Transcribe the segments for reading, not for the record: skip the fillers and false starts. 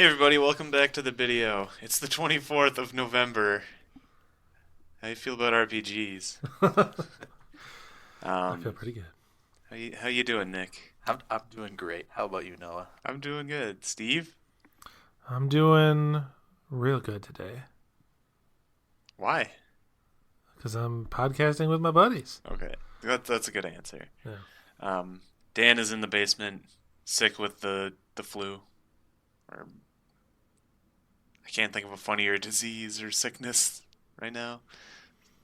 Hey everybody, welcome back to the Bideo. It's the 24th of November. How you feel about RPGs? I feel Um, pretty good. how you doing, Nick? I'm doing great. How about you, Noah? I'm doing good. Steve? I'm doing real good today Why? because I'm podcasting with my buddies. Okay, that's a good answer. Yeah. Um, Dan is in the basement, sick with the flu, or I can't think of a funnier disease or sickness right now.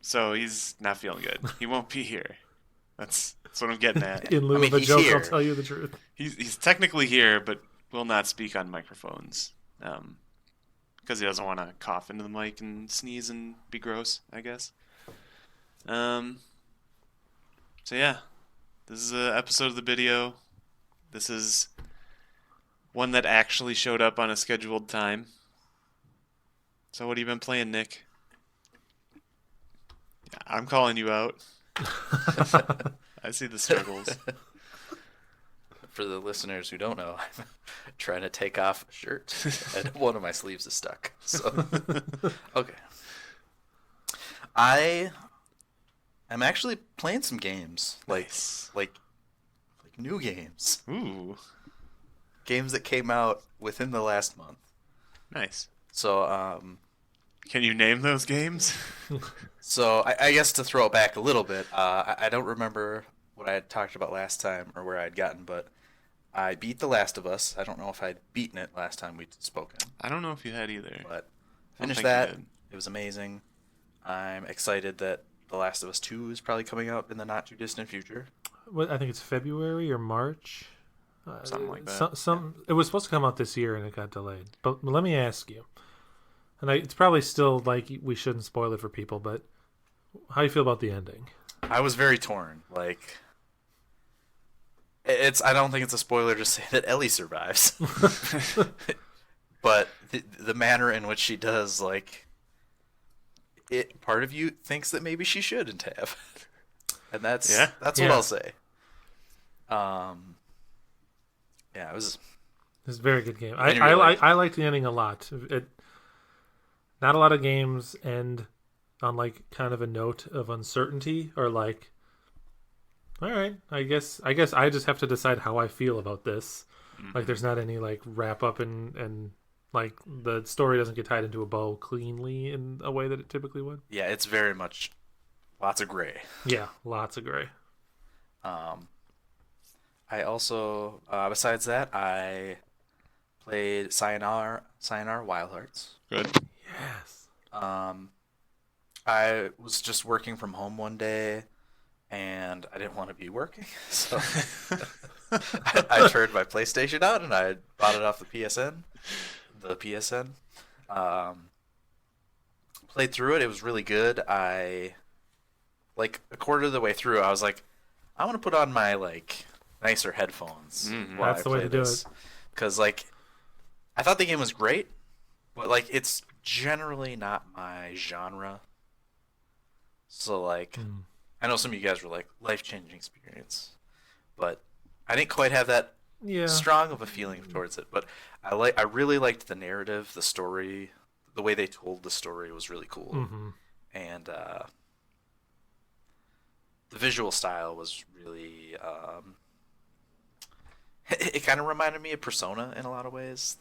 So he's not feeling good. He won't be here. That's what I'm getting at. In I lieu mean, of a he's joke, I'll here. tell you the truth. He's technically here, but will not speak on microphones. Because he doesn't want to cough into the mic and sneeze and be gross, I guess. Um, so yeah, this is an episode of the video. This is one that actually showed up on a scheduled time. So what have you been playing, Nick? I'm calling you out. I see the struggles. For the listeners who don't know, I'm trying to take off a shirt and one of my sleeves is stuck. So, okay. I am actually playing some games, Nice. like new games, Ooh, games that came out within the last month. nice. So, Can you name those games? I guess to throw it back a little bit, I don't remember what I had talked about last time or where I'd gotten, but I beat The Last of Us. I don't know if I'd beaten it last time we'd spoken, I don't know if you had either. but I don't finished think you that. did. It was amazing. I'm excited that The Last of Us 2 is probably coming out in the not too distant future. What, I think it's February or March. Something like that. It was supposed to come out this year and it got delayed. But let me ask you, and it's probably still like we shouldn't spoil it for people, but how do you feel about the ending? I was very torn. Like, I don't think it's a spoiler to say that Ellie survives, but the manner in which she does, like, part of you thinks that maybe she shouldn't have, and that's Yeah. what Yeah. I'll say. Yeah, it was. It's a very good game. I really liked it. I liked the ending a lot. Not a lot of games end on like kind of a note of uncertainty or like, all right, I guess I just have to decide how I feel about this. Like there's not any like wrap up and like the story doesn't get tied into a bow cleanly in a way that it typically would. Yeah, it's very much lots of gray. Yeah, lots of gray. I also, besides that, I played Sayonara Wild Hearts. Good. Yes. I was just working from home one day, and I didn't want to be working, so I turned my PlayStation on and I bought it off the PSN. Played through it. It was really good. I like a quarter of the way through, I was like, I want to put on my like nicer headphones while That's I the way play to do this, because like I thought the game was great, but like it's generally not my genre. So like I know some of you guys were like life-changing experience, but I didn't quite have that Yeah. strong of a feeling towards it. But I really liked the narrative, the story, the way they told the story was really cool, and the visual style was really. It kind of reminded me of Persona in a lot of ways.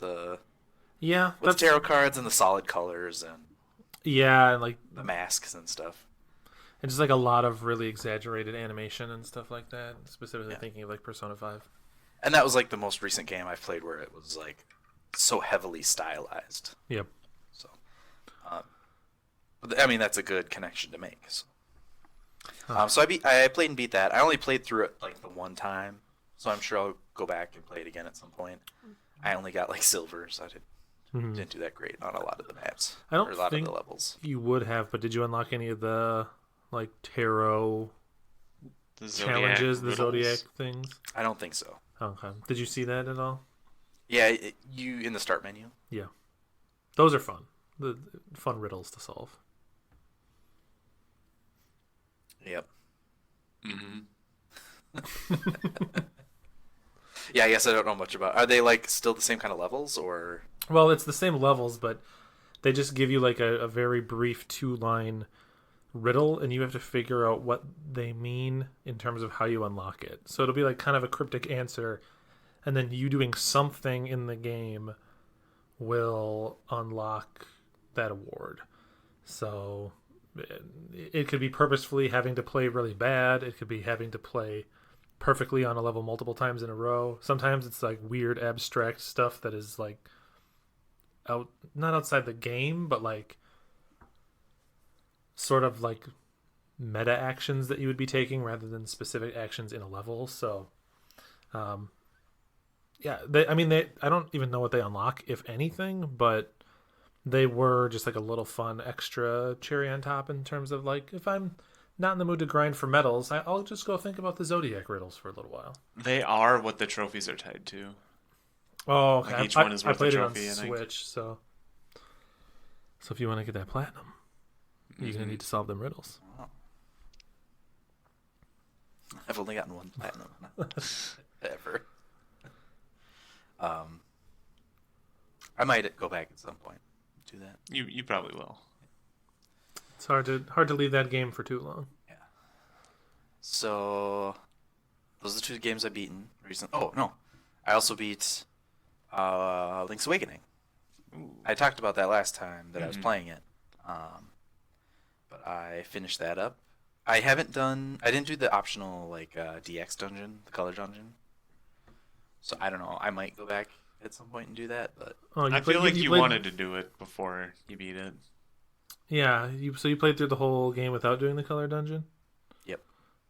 Yeah, With the tarot cards and the solid colors and yeah, and like the masks and stuff. and just like a lot of really exaggerated animation and stuff like that. Specifically Yeah. thinking of like Persona 5. And that was like the most recent game I've played where it was like so heavily stylized. Yep. So, but I mean that's a good connection to make. So, so I played and beat that. I only played through it like the one time, so I'm sure I'll go back and play it again at some point. I only got like silver, so I didn't do that great on a lot of the maps I don't or a lot think of the levels. you would have, but did you unlock any of the like tarot The Zodiac challenges, the riddles. Zodiac things? I don't think so. Okay. Did you see that at all? Yeah, you in the start menu. Yeah. Those are fun. The fun riddles to solve. Yep. Mm-hmm. Yeah, I guess I don't know much about. Are they like still the same kind of levels or? Well, it's the same levels, but they just give you like a very brief 2-line riddle, and you have to figure out what they mean in terms of how you unlock it. So it'll be like kind of a cryptic answer, and then you doing something in the game will unlock that award. So it could be purposefully having to play really bad. It could be having to play perfectly on a level multiple times in a row. Sometimes it's like weird abstract stuff that is like not outside the game, but like sort of like meta actions that you would be taking rather than specific actions in a level. So yeah, I don't even know what they unlock, if anything, but they were just like a little fun extra cherry on top in terms of like, if I'm not in the mood to grind for medals, I'll just go think about the Zodiac riddles for a little while. They are what the trophies are tied to. Oh, okay. Like each one is worth a trophy, I played it on Switch, so if you want to get that platinum, you're gonna need to solve them riddles. Wow. I've only gotten one platinum ever. I might go back at some point and do that. You probably will. It's hard to leave that game for too long. Yeah. So those are the 2 games I've beaten recently. Oh no, I also beat Link's Awakening. Ooh. I talked about that last time that I was playing it, but I finished that up. I didn't do the optional like DX dungeon, the color dungeon. So I don't know. I might go back at some point and do that, but I feel like you wanted to do it before you beat it. Yeah, so you played through the whole game without doing the color dungeon? Yep.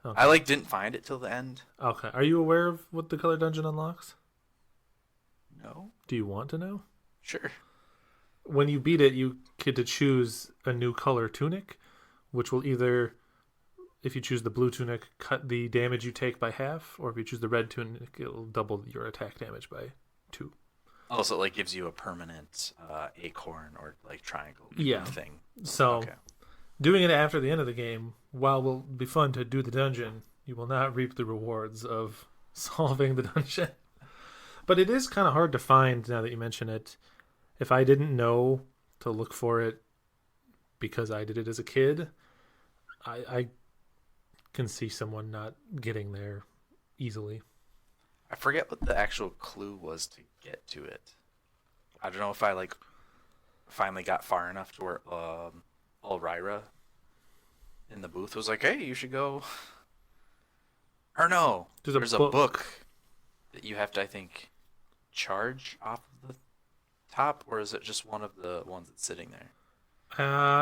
Okay. I didn't find it till the end. Okay. Are you aware of what the color dungeon unlocks? No. Do you want to know? Sure. When you beat it, you get to choose a new color tunic, which will either, if you choose the blue tunic, cut the damage you take by half, or if you choose the red tunic, it'll double your attack damage by 2. Also, it like gives you a permanent acorn or like triangle thing. So, okay. Doing it after the end of the game, while will be fun to do the dungeon, you will not reap the rewards of solving the dungeon. But it is kind of hard to find now that you mention it. If I didn't know to look for it because I did it as a kid, I can see someone not getting there easily. I forget what the actual clue was to get to it. I don't know if I like finally got far enough to where Elvira in the booth was like, "Hey, you should go." Or no, there's a book that you have to, I think, charge off of the top, or is it just one of the ones that's sitting there?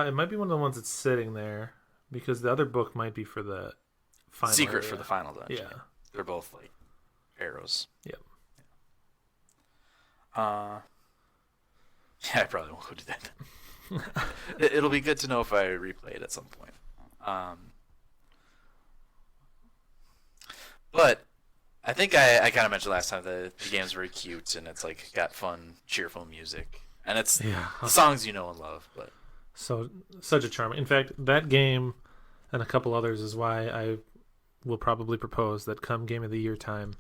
It might be one of the ones that's sitting there because the other book might be for the final secret area. for the final dungeon. Yeah, they're both like arrows. Yep. Yeah, I probably won't go do that. It'll be good to know if I replay it at some point. But I think I kind of mentioned last time that the game's very cute and it's like got fun, cheerful music, and it's the songs you know and love. But so such a charm. In fact, that game and a couple others is why I will probably propose that come Game of the Year time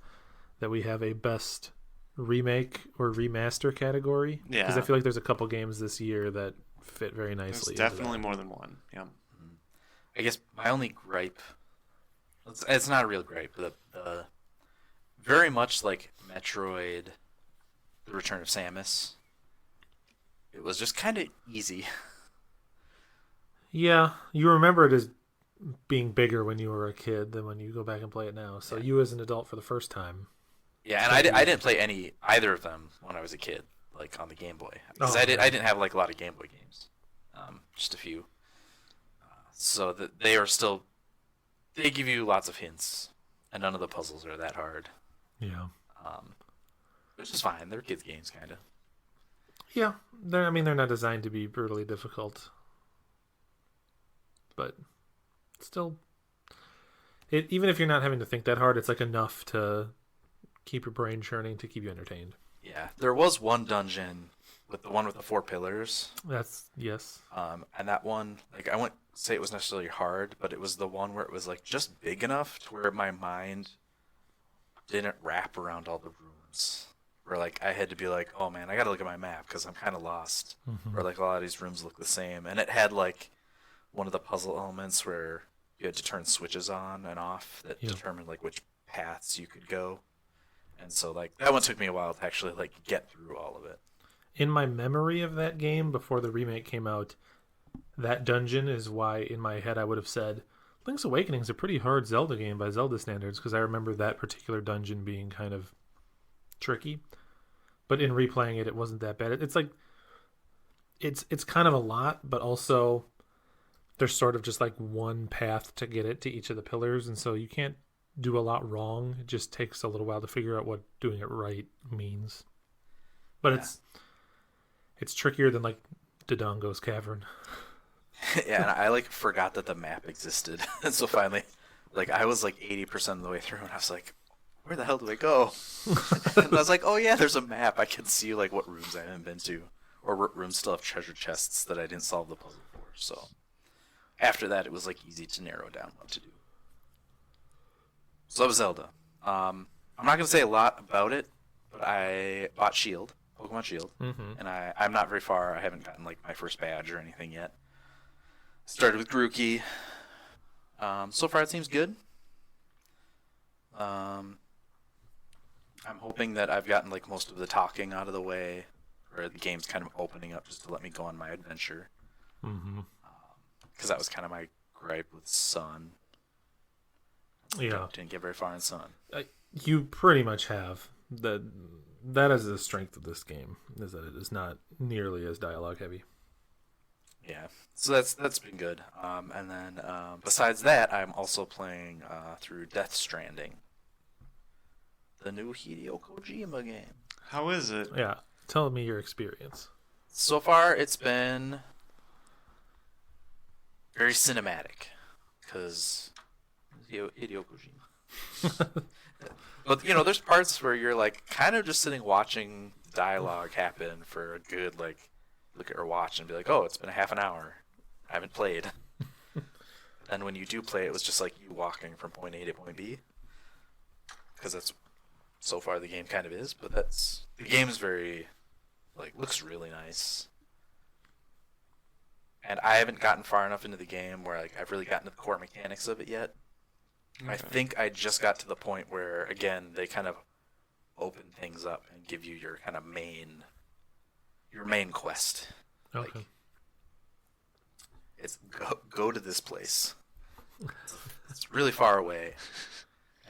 that we have a best remake or remaster category. Yeah, because I feel like there's a couple games this year that fit very nicely. There's definitely more than one. Yeah. I guess my only gripe, it's not a real gripe, but very much like Metroid, The Return of Samus, it was just kind of easy. Yeah, you remember it as being bigger when you were a kid than when you go back and play it now. So you as an adult for the first time. Yeah, and I didn't play either of them when I was a kid, like on the Game Boy, because I didn't have like a lot of Game Boy games, just a few. So that they give you lots of hints, and none of the puzzles are that hard. Yeah. Which is fine. They're kids' games, kind of. Yeah, they're not designed to be brutally difficult, but still, even if you're not having to think that hard, it's like enough to keep your brain churning to keep you entertained. Yeah, there was one dungeon with the one with the 4 pillars. Yes. And that one, like, I wouldn't say it was necessarily hard, but it was the one where it was like just big enough to where my mind didn't wrap around all the rooms. where like I had to be like, oh man, I gotta look at my map because I'm kind of lost, or like a lot of these rooms look the same, and it had like one of the puzzle elements where you had to turn switches on and off that determined like which paths you could go, and so like that one took me a while to actually like get through all of it. In my memory of that game before the remake came out, that dungeon is why in my head I would have said Link's Awakening is a pretty hard Zelda game by Zelda standards, because I remember that particular dungeon being kind of tricky. But in replaying it, it wasn't that bad. It's like it's kind of a lot, but also there's sort of just like one path to get it to each of the pillars, and so you can't do a lot wrong. It just takes a little while to figure out what doing it right means. But it's trickier than like Dodongo's Cavern. Yeah, and I like forgot that the map existed, and so finally, like I was like 80% of the way through, and I was like, where the hell do I go? And I was like, oh yeah, there's a map. I can see like what rooms I haven't been to, or what rooms still have treasure chests that I didn't solve the puzzle for. So after that, it was like easy to narrow down what to do. So that was Zelda. I'm not gonna say a lot about it, but I bought Shield, Pokemon Shield, and I'm not very far. I haven't gotten like my first badge or anything yet. Started with Grookey. So far, it seems good. I'm hoping that I've gotten like most of the talking out of the way, or the game's kind of opening up just to let me go on my adventure. Because that was kind of my gripe with Sun. Yeah, didn't get very far in Sun. You pretty much have that is the strength of this game, is that it is not nearly as dialogue heavy. Yeah, so that's been good. And then besides that, I'm also playing through Death Stranding, the new Hideo Kojima game. How is it? Yeah, tell me your experience. So far, it's been very cinematic, because Hideo Kojima. But you know, there's parts where you're like kind of just sitting watching dialogue happen for a good like look at your watch and be like, oh, it's been a half an hour. I haven't played. And when you do play, it was just like you walking from point A to point B, because that's so far the game kind of is. But the game's very like looks really nice. And I haven't gotten far enough into the game where like I've really gotten to the core mechanics of it yet. Okay. I think I just got to the point where, again, they kind of open things up and give you your kind of main quest. Okay. Like, it's go to this place. It's really far away,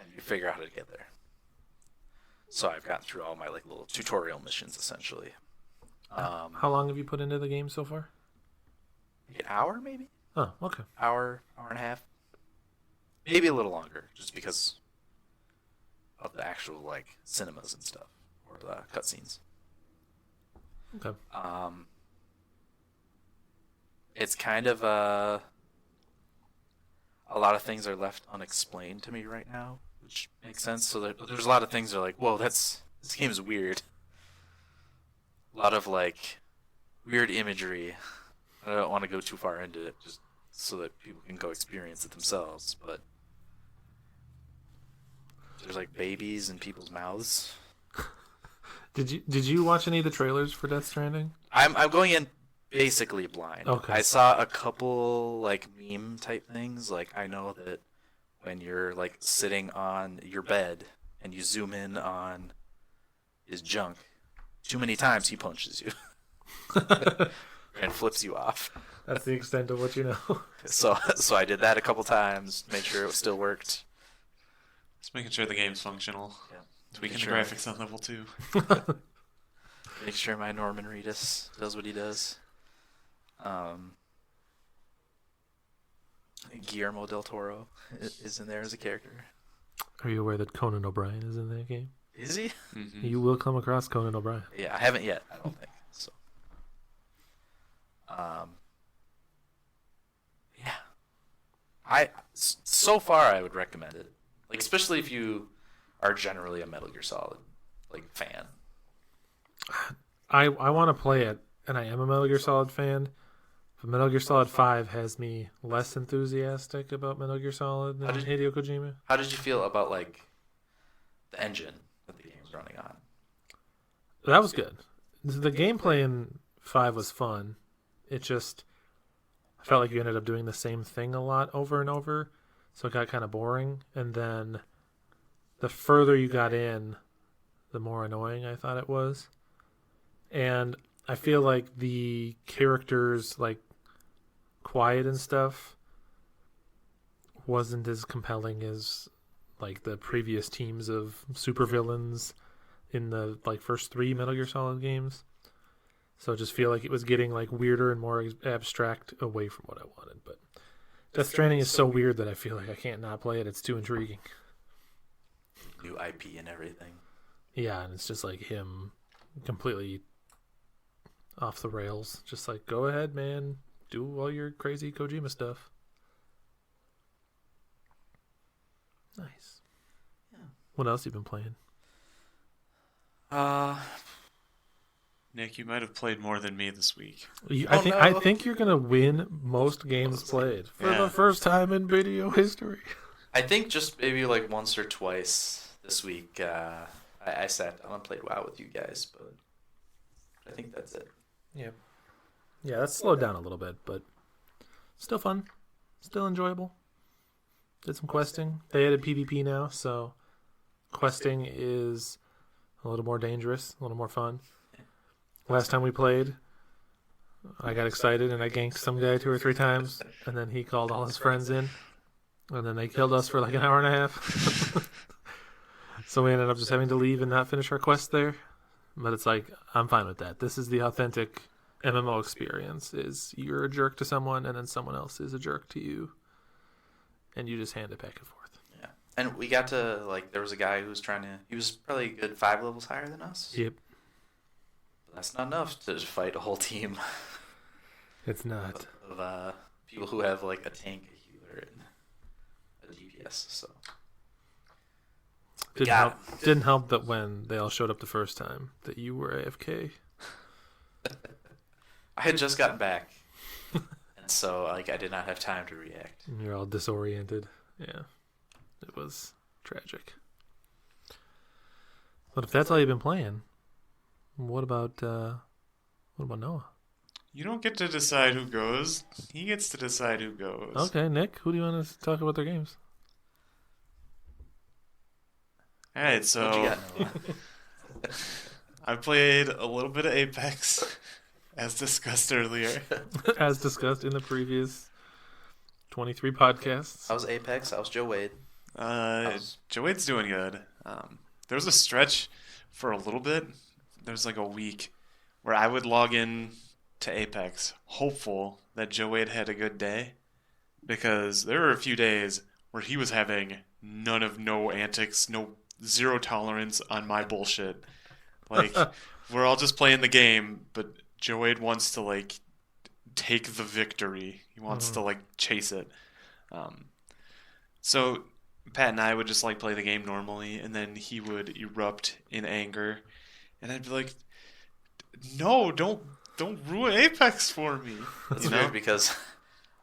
and you figure out how to get there. So I've gotten through all my like little tutorial missions, essentially. How long have you put into the game so far? An hour, maybe? Oh, okay. Hour and a half. Maybe a little longer, just because of the actual like cinemas and stuff, or the cutscenes. Okay. It's kind of a lot of things are left unexplained to me right now, which makes sense. So there's a lot of things that are like, whoa, this game is weird. A lot of like weird imagery. I don't want to go too far into it, just so that people can go experience it themselves. But there's like babies in people's mouths. Did you watch any of the trailers for Death Stranding? I'm going in basically blind. Okay. I saw a couple like meme type things. Like I know that when you're like sitting on your bed and you zoom in on his junk, too many times he punches you and flips you off. That's the extent of what you know. So I did that a couple times, made sure it still worked. Just making sure the game's functional. Yeah. Tweaking the graphics on level 2. Make sure my Norman Reedus does what he does. Guillermo del Toro is in there as a character. Are you aware that Conan O'Brien is in that game? Is he? Mm-hmm. You will come across Conan O'Brien. Yeah, I haven't yet. I don't think so. Yeah. So far I would recommend it. Like especially if you are generally a Metal Gear Solid like fan. I want to play it, and I am a Metal Gear Solid fan. But Metal Gear Solid 5 has me less enthusiastic about Metal Gear Solid than Hideo Kojima. How did you feel about like the engine that the game was running on? That was good. The gameplay in 5 was fun. It just I felt like you ended up doing the same thing a lot over and over, so it got kind of boring. And then the further you got in, the more annoying I thought it was. And I feel like the characters, like Quiet and stuff, wasn't as compelling as like the previous teams of supervillains in the like first 3 Metal Gear Solid games. So I just feel like it was getting like weirder and more abstract away from what I wanted. But Death Stranding is so weird that I feel like I can't not play it. It's too intriguing. New IP and everything. Yeah, and it's just like him completely off the rails. Just like, go ahead, man. Do all your crazy Kojima stuff. Nice. Yeah. What else you been playing? Nick, you might have played more than me this week. I think you're gonna win most games played for the first time in video history. I think just maybe like once or twice this week, I sat down and played WoW with you guys, but I think that's it. Yeah. Yeah, that's slowed down a little bit, but still fun. Still enjoyable. Did some questing. They added PvP now, so questing is a little more dangerous, a little more fun. Last time we played, I got excited and I ganked some guy 2 or 3 times, and then he called all his friends in, and then they killed us for like an hour and a half. So we ended up just having to leave and not finish our quest there. But it's like, I'm fine with that. This is the authentic MMO experience, is you're a jerk to someone and then someone else is a jerk to you. And you just hand it back and forth. Yeah. And we got to, like, there was a guy who was he was probably a good 5 levels higher than us. Yep. But that's not enough to just fight a whole team. It's not. Of people who have, like, a tank, a healer, and a DPS, so. Didn't help that when they all showed up the first time that you were AFK. I had just gotten back. And so, like, I did not have time to react. And you're all disoriented. Yeah. It was tragic. But if that's all you've been playing, what about Noah? You don't get to decide who goes. He gets to decide who goes. Okay, Nick, who do you want to talk about their games? All right, so What you got, Noah? I played a little bit of Apex, as discussed earlier. As discussed in the previous 23 podcasts. I was Apex. I was Joe Wade. Joe Wade's doing good. There was a stretch for a little bit. There was like a week where I would log in to Apex, hopeful that Joe Wade had a good day, because there were a few days where he was having no antics, zero tolerance on my bullshit. Like, we're all just playing the game, but Joe Wade wants to, like, take the victory. He wants to, like, chase it. So Pat and I would just, like, play the game normally, and then he would erupt in anger, and I'd be like, no, don't ruin Apex for me. That's weird because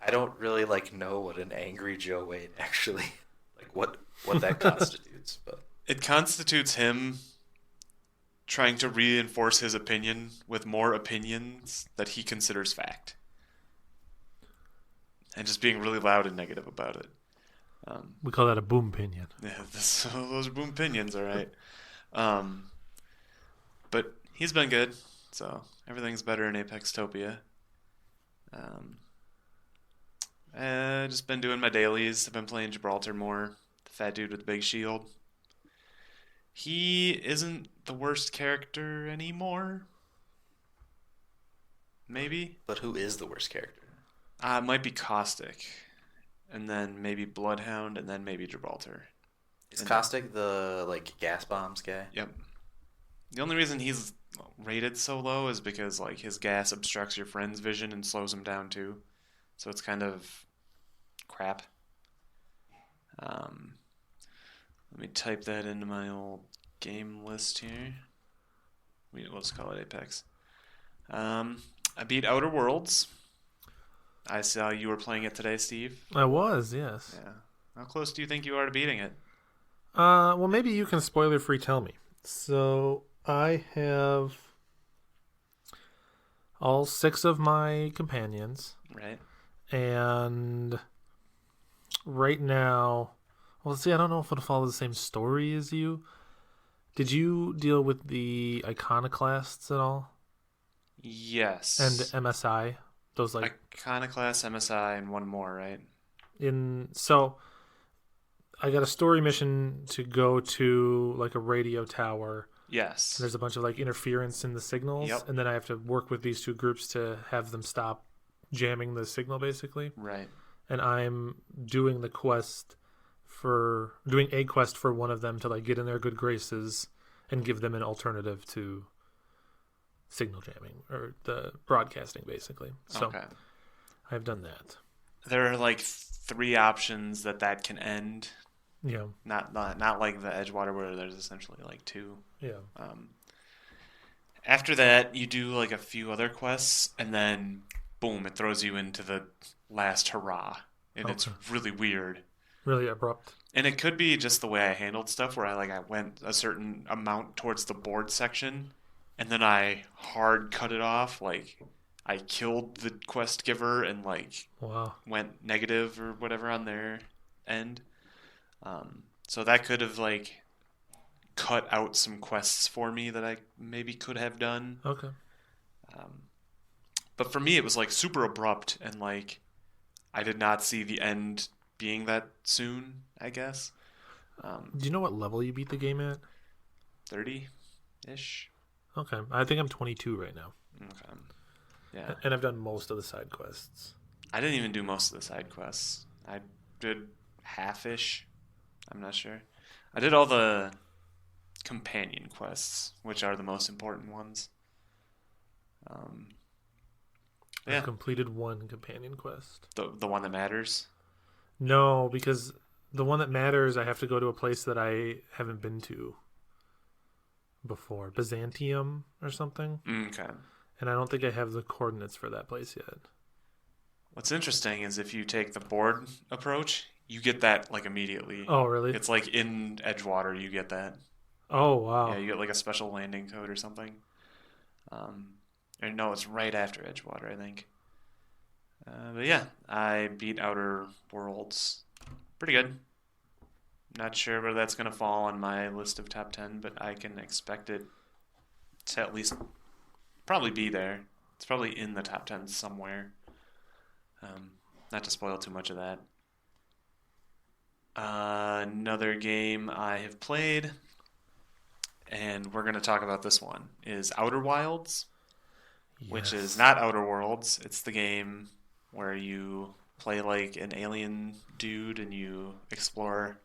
I don't really, like, know what an angry Joe Wade actually, like, what that constitutes, but it constitutes him trying to reinforce his opinion with more opinions that he considers fact. And just being really loud and negative about it. We call that a boom opinion. Yeah, those are boom opinions, all right. But he's been good, so everything's better in Apextopia. Just been doing my dailies. I've been playing Gibraltar more. The fat dude with the big shield. He isn't the worst character anymore. Maybe. But who is the worst character? It might be Caustic. And then maybe Bloodhound, and then maybe Gibraltar. Is Caustic the, like, gas bombs guy? Yep. The only reason he's rated so low is because, like, his gas obstructs your friend's vision and slows him down too. So it's kind of crap. Let me type that into my old game list here. We'll just call it Apex. I beat Outer Worlds. I saw you were playing it today, Steve. I was, yes. Yeah. How close do you think you are to beating it? Well, maybe you can spoiler-free tell me. So, I have all 6 of my companions, Right. and right now, well, see, I don't know if it'll follow the same story as you. Did you deal with the iconoclasts at all? And Yes. MSI? Those like Iconoclast, MSI, and one more, right? in so I got a story mission to go to like a radio tower. And Yes. there's a bunch of like interference in the signals, Yep. and then I have to work with these 2 groups to have them stop jamming the signal, basically. Right. And I'm doing the quest for doing a quest for one of them to like get in their good graces and give them an alternative to signal jamming or the broadcasting, basically. So Okay. I've done that. There are like 3 options that can end. Yeah, Not like the Edgewater where there's essentially like 2. yeah. Um, After that, you do like a few other quests, and then boom, it throws you into the last hurrah, and it's Okay. really weird. Really abrupt. And it could be just the way I handled stuff, where I went a certain amount towards the board section, and then I hard cut it off. Like I killed the quest giver and like Wow. went negative or whatever on their end. So that could have like cut out some quests for me that I maybe could have done. Okay. Um, but for me, it was like super abrupt and like I did not see the end being that soon, I guess. Do you know what level you beat the game at? 30 ish. Okay. I think I'm 22 right now. Okay. Yeah. And I've done most of the side quests. I didn't even do most of the side quests. I did half ish. I'm not sure. I did all the companion quests, which are the most important ones. Um, I've yeah, completed 1 companion quest. the one that matters. No, because the one that matters, I have to go to a place that I haven't been to before. Byzantium or something. Okay. And I don't think I have the coordinates for that place yet. What's interesting is if you take the board approach, you get that like immediately. Oh, really? It's like in Edgewater, you get that. Oh, Yeah, wow. you get like a special landing code or something. Um, or no, it's right after Edgewater, I think. But yeah, I beat Outer Worlds. Pretty good. Not sure where that's going to fall on my list of top 10, but I can expect it to at least probably be there. It's probably in the top 10 somewhere. Not to spoil too much of that. Another game I have played, and we're going to talk about this one, is Outer Wilds, which is Yes. not Outer Worlds. It's the game where you play like an alien dude and you explore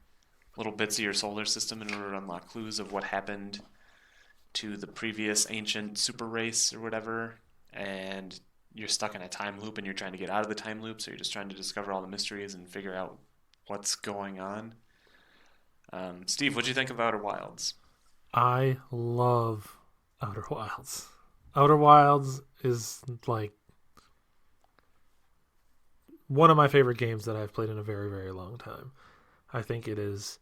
little bits of your solar system in order to unlock clues of what happened to the previous ancient super race or whatever. And you're stuck in a time loop and you're trying to get out of the time loop, so you're just trying to discover all the mysteries and figure out what's going on. Steve, what'd you think of Outer Wilds? I love Outer Wilds. Outer Wilds is like one of my favorite games that I've played in a very, very long time. I think it is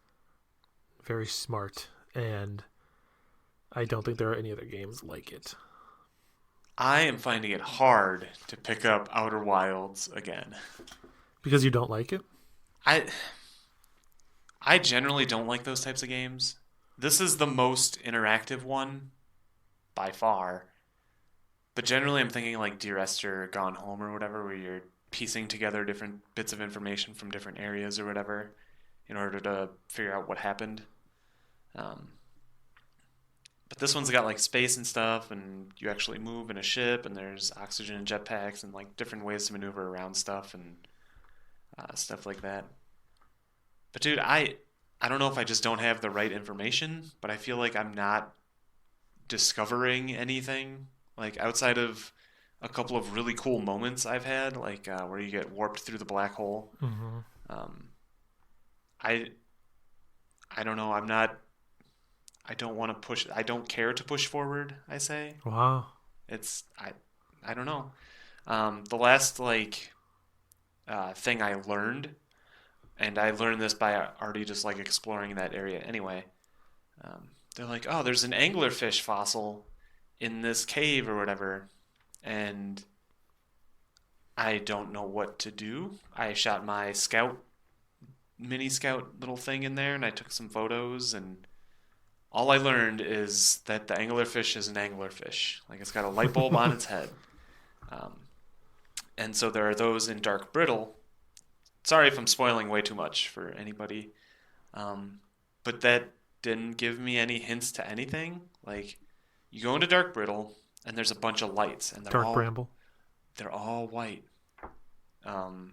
very smart, and I don't think there are any other games like it. I am finding it hard to pick up Outer Wilds again. Because you don't like it? I I generally don't like those types of games. This is the most interactive one by far. But generally I'm thinking like Dear Esther Gone Home or whatever, where you're piecing together different bits of information from different areas or whatever in order to figure out what happened. Um, but this one's got like space and stuff, and you actually move in a ship, and there's oxygen and jetpacks, and like different ways to maneuver around stuff and stuff like that. But dude, I don't know if I just don't have the right information, but I feel like I'm not discovering anything like outside of a couple of really cool moments I've had, like where you get warped through the black hole. Mm-hmm. Um, I I don't know. I'm not. I don't want to push. I don't care to push forward. I say Wow. it's. I don't know. The last like thing I learned, and I learned this by already just like exploring that area anyway. they're like, oh, there's an anglerfish fossil in this cave or whatever, and I don't know what to do. I shot my mini scout little thing in there, and I took some photos, and all I learned is that the anglerfish is an anglerfish. Like, it's got a light bulb on its head. Um, and so there are those in dark brittle. Sorry if I'm spoiling way too much for anybody. But that didn't give me any hints to anything. Like, you go into dark brittle, and there's a bunch of lights, and Dark bramble. they're all white. What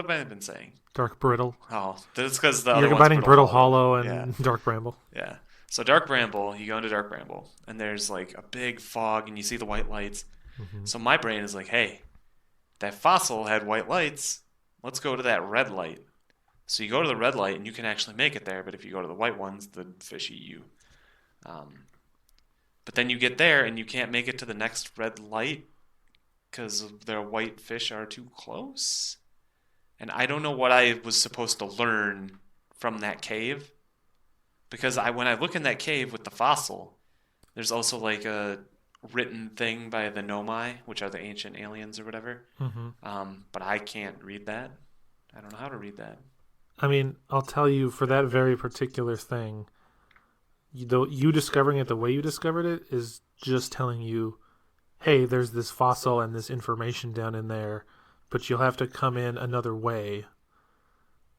have I been saying? Dark brittle. Oh, that's because the You're other one's combining brittle hollow. hollow and Yeah. dark bramble. Yeah. So dark bramble, you go into dark bramble, and there's like a big fog, and you see the white lights. Mm-hmm. So my brain is like, hey, that fossil had white lights. Let's go to that red light. So you go to the red light, and you can actually make it there. But if you go to the white ones, the fish eat you. But then you get there, and you can't make it to the next red light because the white fish are too close. And I don't know what I was supposed to learn from that cave. Because when I look in that cave with the fossil, there's also like a written thing by the Nomai, which are the ancient aliens or whatever. Mm-hmm. But I can't read that. I don't know how to read that. I mean, I'll tell you, for that very particular thing, you discovering it the way you discovered it is just telling you, hey, there's this fossil and this information down in there, but you'll have to come in another way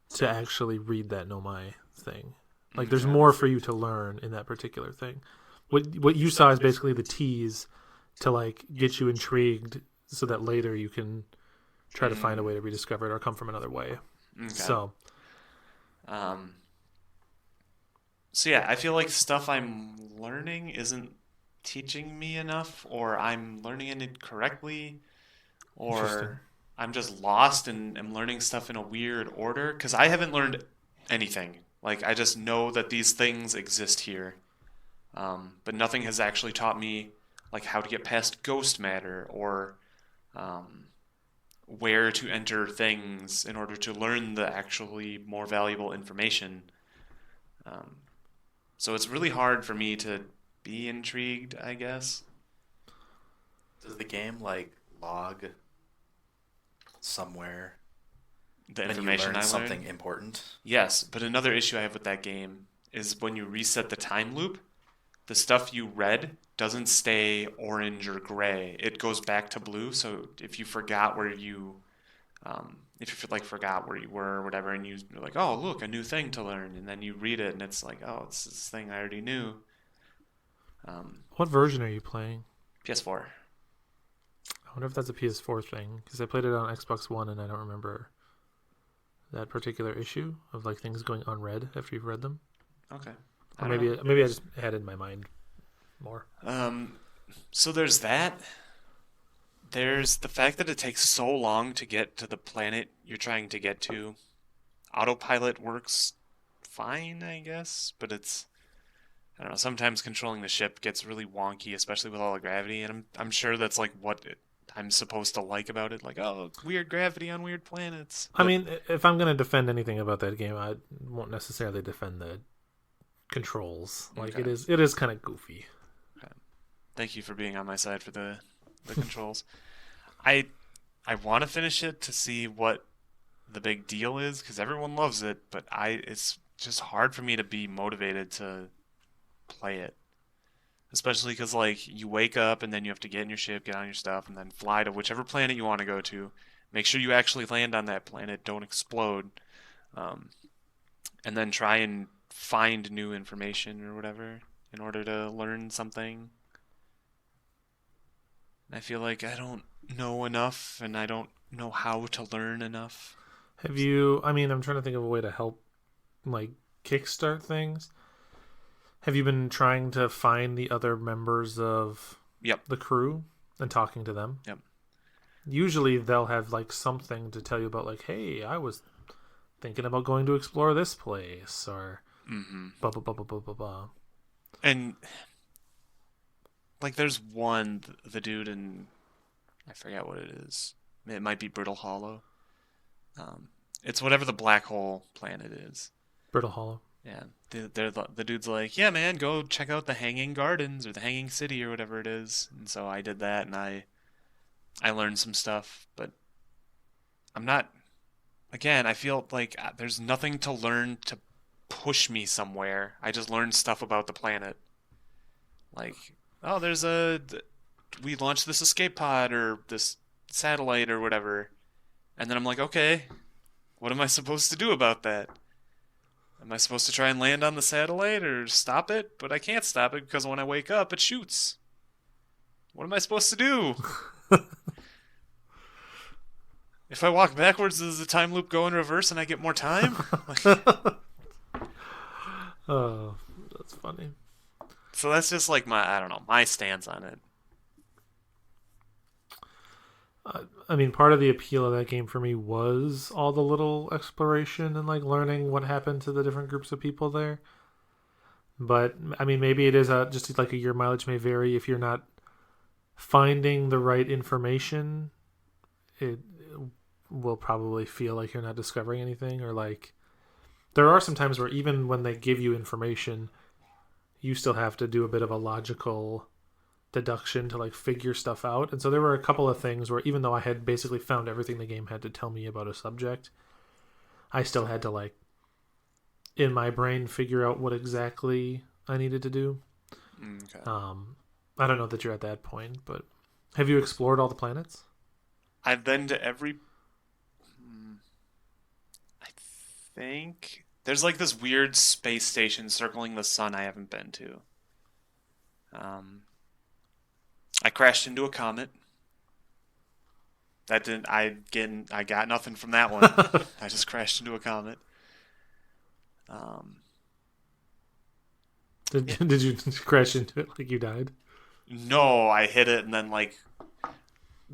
to actually read that Nomai thing. Like, there's more for you to learn in that particular thing. What you saw is basically the tease to, like, get you intrigued so that later you can try to find a way to rediscover it or come from another way. Okay. So yeah, I feel like stuff I'm learning isn't teaching me enough, or I'm learning it incorrectly, or I'm just lost and am learning stuff in a weird order, because I haven't learned anything. Like, I just know that these things exist here. But nothing has actually taught me, like, how to get past ghost matter, or where to enter things in order to learn the actually more valuable information. So it's really hard for me to be intrigued, I guess. Does the game, like, log somewhere The when information you learn I learned. something important? Yes, but another issue I have with that game is when you reset the time loop, the stuff you read doesn't stay orange or gray. It goes back to blue. So if you forgot where you, forgot where you were or whatever, and you're like, oh, look, a new thing to learn, and then you read it, and it's like, oh, it's this thing I already knew. what version are you playing? PS4. I wonder if that's a PS4 thing, because I played it on Xbox One and I don't remember that particular issue of, like, things going unread after you've read them. Okay. Or maybe I just had it in my mind more. So there's that. There's the fact that it takes so long to get to the planet you're trying to get to. Autopilot works fine, I guess, but I don't know, sometimes controlling the ship gets really wonky, especially with all the gravity, and I'm sure that's like I'm supposed to like about it, like, oh, weird gravity on weird planets. I mean, if I'm going to defend anything about that game, I won't necessarily defend the controls. Like, Okay. it is kind of goofy. Thank you for being on my side for the controls. I want to finish it to see what the big deal is, because everyone loves it, but it's just hard for me to be motivated to play it. Especially because, like, you wake up and then you have to get in your ship, get on your stuff, and then fly to whichever planet you want to go to. Make sure you actually land on that planet, don't explode. And then try and find new information or whatever in order to learn something. I feel like I don't know enough, and I don't know how to learn enough. I'm trying to think of a way to help, like, kickstart things. Have you been trying to find the other members of the crew and talking to them? Yep. Usually they'll have, like, something to tell you about, like, hey, I was thinking about going to explore this place, or blah, blah, blah, blah, blah, blah, blah. And, like, there's one, the dude in, I forget what it is. It might be Brittle Hollow. It's whatever the black hole planet is. Brittle Hollow. Yeah, the dude's like, yeah, man, go check out the Hanging Gardens or the Hanging City or whatever it is. And so I did that, and I learned some stuff, but I'm not. Again, I feel like there's nothing to learn to push me somewhere. I just learned stuff about the planet. Like, oh, we launched this escape pod or this satellite or whatever, and then I'm like, okay, what am I supposed to do about that? Am I supposed to try and land on the satellite or stop it? But I can't stop it because when I wake up, it shoots. What am I supposed to do? If I walk backwards, does the time loop go in reverse and I get more time? Oh, that's funny. So that's just like I don't know, my stance on it. I mean, part of the appeal of that game for me was all the little exploration and like learning what happened to the different groups of people there. But I mean, maybe it is just like your mileage may vary. If you're not finding the right information, it will probably feel like you're not discovering anything. Or like there are some times where even when they give you information, you still have to do a bit of a logical deduction to like figure stuff out. And so there were a couple of things where even though I had basically found everything the game had to tell me about a subject, I still had to like in my brain figure out what exactly I needed to do. Okay. I don't know that you're at that point, but have you explored all the planets? I've been to every. I think there's like this weird space station circling the sun I haven't been to. I crashed into a comet. That didn't. I got nothing from that one. I just crashed into a comet. Did you crash into it like you died? No, I hit it and then like.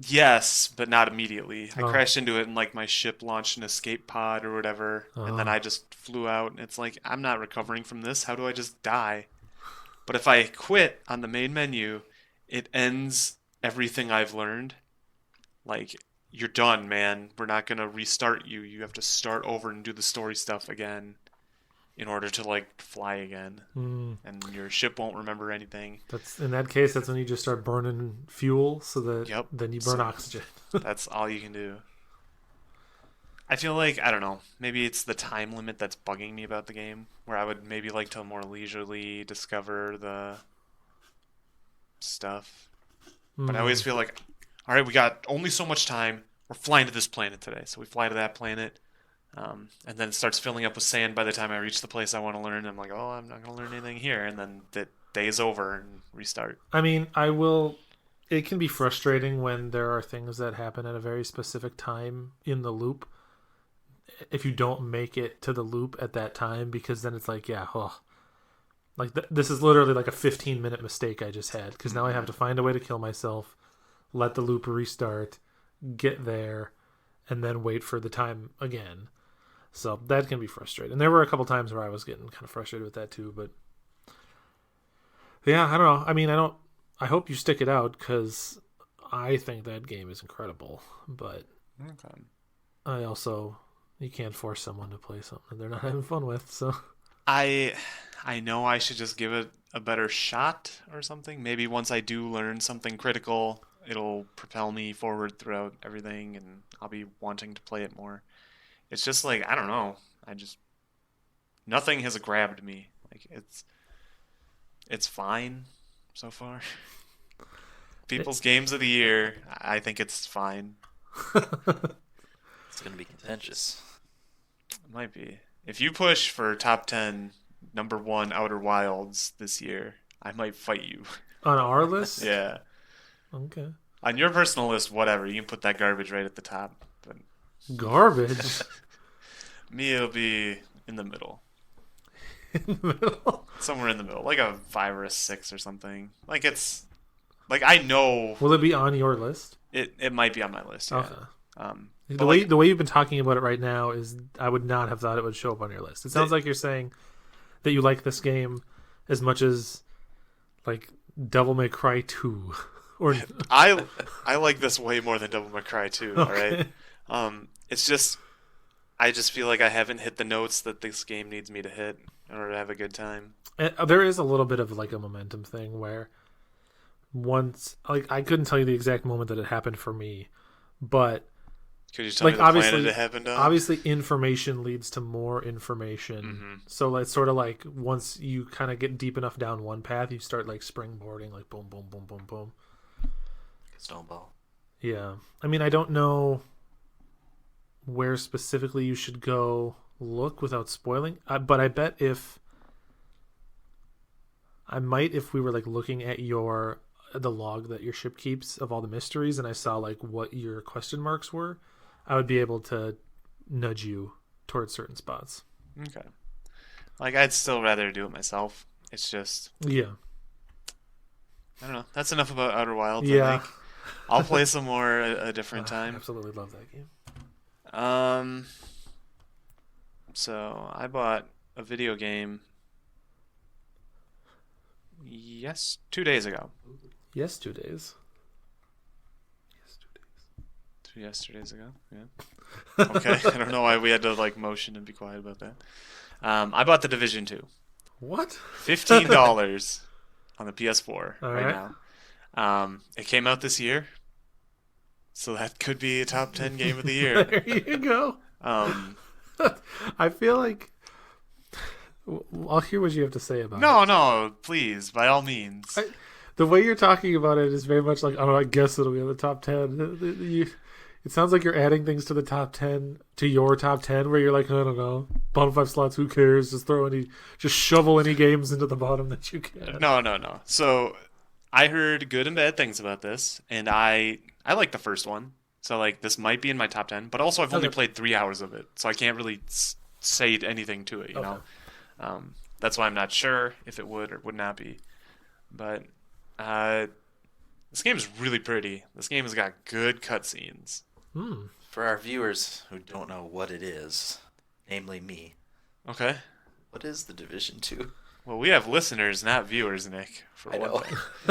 Yes, but not immediately. I crashed into it and like my ship launched an escape pod or whatever, and then I just flew out. And it's like I'm not recovering from this. How do I just die? But if I quit on the main menu, it ends everything I've learned. Like, you're done, man. We're not going to restart you. You have to start over and do the story stuff again in order to, like, fly again. And your ship won't remember anything. That's in that case, that's when you just start burning fuel so that then you burn oxygen. That's all you can do. I feel like, I don't know, maybe it's the time limit that's bugging me about the game, where I would maybe like to more leisurely discover the stuff. But I always feel like, all right, we got only so much time. We're flying to this planet today. So we fly to that planet, and then it starts filling up with sand by the time I reach the place I want to learn. I'm like, oh, I'm not going to learn anything here. And then the day's over and restart. I mean, it can be frustrating when there are things that happen at a very specific time in the loop. If you don't make it to the loop at that time, because then it's like, this is literally like a 15-minute mistake I just had, because now I have to find a way to kill myself, let the loop restart, get there, and then wait for the time again. So that can be frustrating. And there were a couple times where I was getting kind of frustrated with that too, but yeah, I don't know. I mean, I hope you stick it out, because I think that game is incredible, but I also, you can't force someone to play something they're not having fun with. So I know I should just give it a better shot or something. Maybe once I do learn something critical, it'll propel me forward throughout everything, and I'll be wanting to play it more. It's just like, I don't know. Nothing has grabbed me. Like it's fine so far. People's games of the year, I think it's fine. It's gonna be contentious. It might be. If you push for top 10 number 1 Outer Wilds this year, I might fight you. On our list? Yeah. Okay. On your personal list, whatever. You can put that garbage right at the top. But garbage? Me, it'll be in the middle. In the middle? Somewhere in the middle. Like a 5 or a 6 or something. Like it's... Like, I know... Will it be on your list? It might be on my list, yeah. Okay. The way you've been talking about it right now is, I would not have thought it would show up on your list. It sounds like you're saying that you like this game as much as, like, Devil May Cry 2. Or I like this way more than Devil May Cry 2, okay. alright? It's just... I just feel like I haven't hit the notes that this game needs me to hit in order to have a good time. And there is a little bit of like a momentum thing where once, like, I couldn't tell you the exact moment that it happened for me, but Could you tell me like the planet obviously, it happened on? obviously, information leads to more information. Mm-hmm. So it's sort of like once you kind of get deep enough down one path, you start like springboarding, like boom, boom, boom, boom, boom. Snowball. Yeah, I mean, I don't know where specifically you should go look without spoiling, but I bet if we were like looking at the log that your ship keeps of all the mysteries, and I saw like what your question marks were, I would be able to nudge you towards certain spots. Okay. Like, I'd still rather do it myself. It's just, Yeah. I don't know. That's enough about Outer Wilds, Yeah. I think. I'll play some more a different I time. absolutely love that game. So I bought a video game 2 days ago. Yes, 2 days. 2 yesterdays ago. Yeah. Okay. I don't know why we had to like motion and be quiet about that. I bought the Division 2. What? $15 on the PS4 All right right. now. It came out this year, so that could be a top 10 game of the year. There you go. Um, I feel like I'll hear what you have to say about it. no, please, by all means. The way you're talking about it is very much like, oh, I guess it'll be in the top 10. It sounds like you're adding things to the top 10, to your top 10, where you're like, I don't know, bottom 5 slots, who cares? Just shovel any games into the bottom that you can. No. So I heard good and bad things about this, and I like the first one. So like this might be in my top 10, but also I've only Okay. played 3 hours of it, so I can't really say anything to it, you know. That's why I'm not sure if it would or would not be. But this game is really pretty. This game has got good cutscenes. For our viewers who don't know what it is, namely me, Okay. what is the Division 2? Well, we have listeners, not viewers, Nick. For I one know.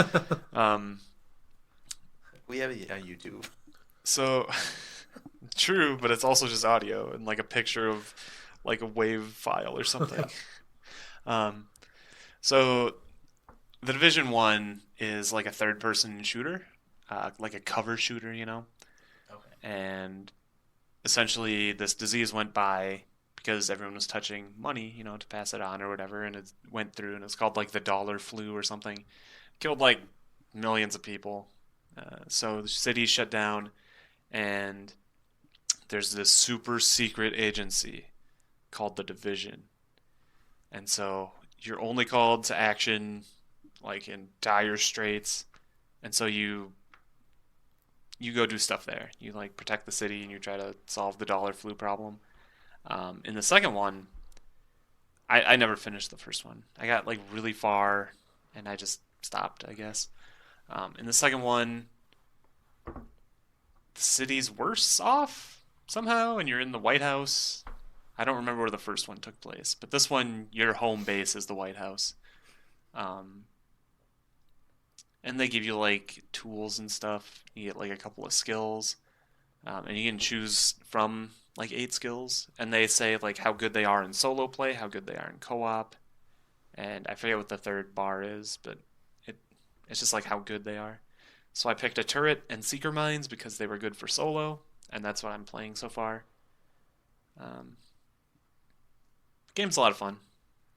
thing. We have a YouTube. So true, but it's also just audio and like a picture of like a wave file or something. So the Division 1 is like a third-person shooter, like a cover shooter, you know. Okay. And essentially this disease went by because everyone was touching money, you know, to pass it on or whatever, and it went through, and it's called like the dollar flu or something. Killed like millions of people. So the city shut down, and there's this super secret agency called the Division. And so you're only called to action like in dire straits, and so you go do stuff there. You like protect the city and you try to solve the dollar flu problem. In the second one, I never finished the first one. I got like really far and I just stopped, I guess. In the second one, the city's worse off somehow, and you're in the White House. I don't remember where the first one took place, but this one, your home base is the White House. And they give you like tools and stuff. You get like a couple of skills, and you can choose from like 8 skills. And they say like how good they are in solo play, how good they are in co-op, and I forget what the third bar is, but it's just like how good they are. So I picked a turret and seeker mines because they were good for solo, and that's what I'm playing so far. Game's a lot of fun.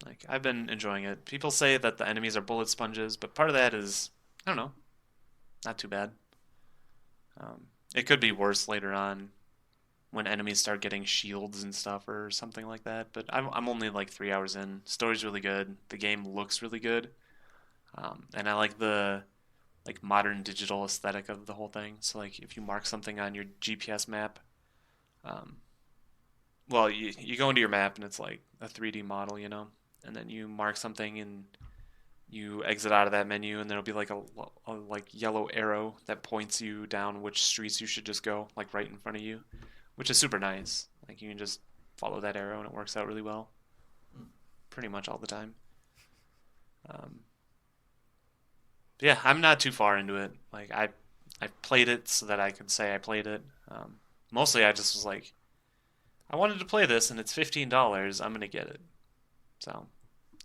Like, I've been enjoying it. People say that the enemies are bullet sponges, but part of that is, I don't know, not too bad. It could be worse later on when enemies start getting shields and stuff or something like that, but I'm only like 3 hours in. Story's really good. The game looks really good. And I like the like modern digital aesthetic of the whole thing. So like if you mark something on your GPS map, well, you go into your map and it's like a 3D model, you know, and then you mark something and you exit out of that menu, and there'll be like a like yellow arrow that points you down which streets you should just go, like right in front of you, which is super nice. Like you can just follow that arrow and it works out really well, pretty much all the time. Yeah, I'm not too far into it. Like I played it so that I could say I played it. Mostly I just was like, I wanted to play this and it's $15. I'm gonna get it. So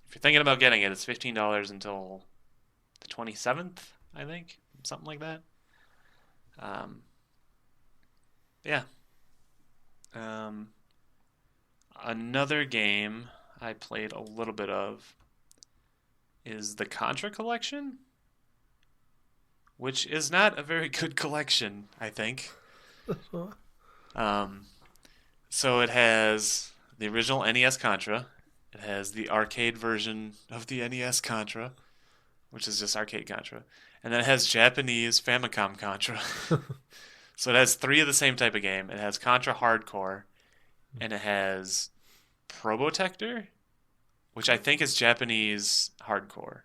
if you're thinking about getting it, it's $15 until the 27th, I think, something like that. Um, yeah. Um, Another game I played a little bit of is the Contra collection, which is not a very good collection, I think. Um, so it has the original NES Contra. It has the arcade version of the NES Contra, which is just arcade Contra. And then it has Japanese Famicom Contra. So it has three of the same type of game. It has Contra Hardcore, and it has Probotector, which I think is Japanese Hardcore.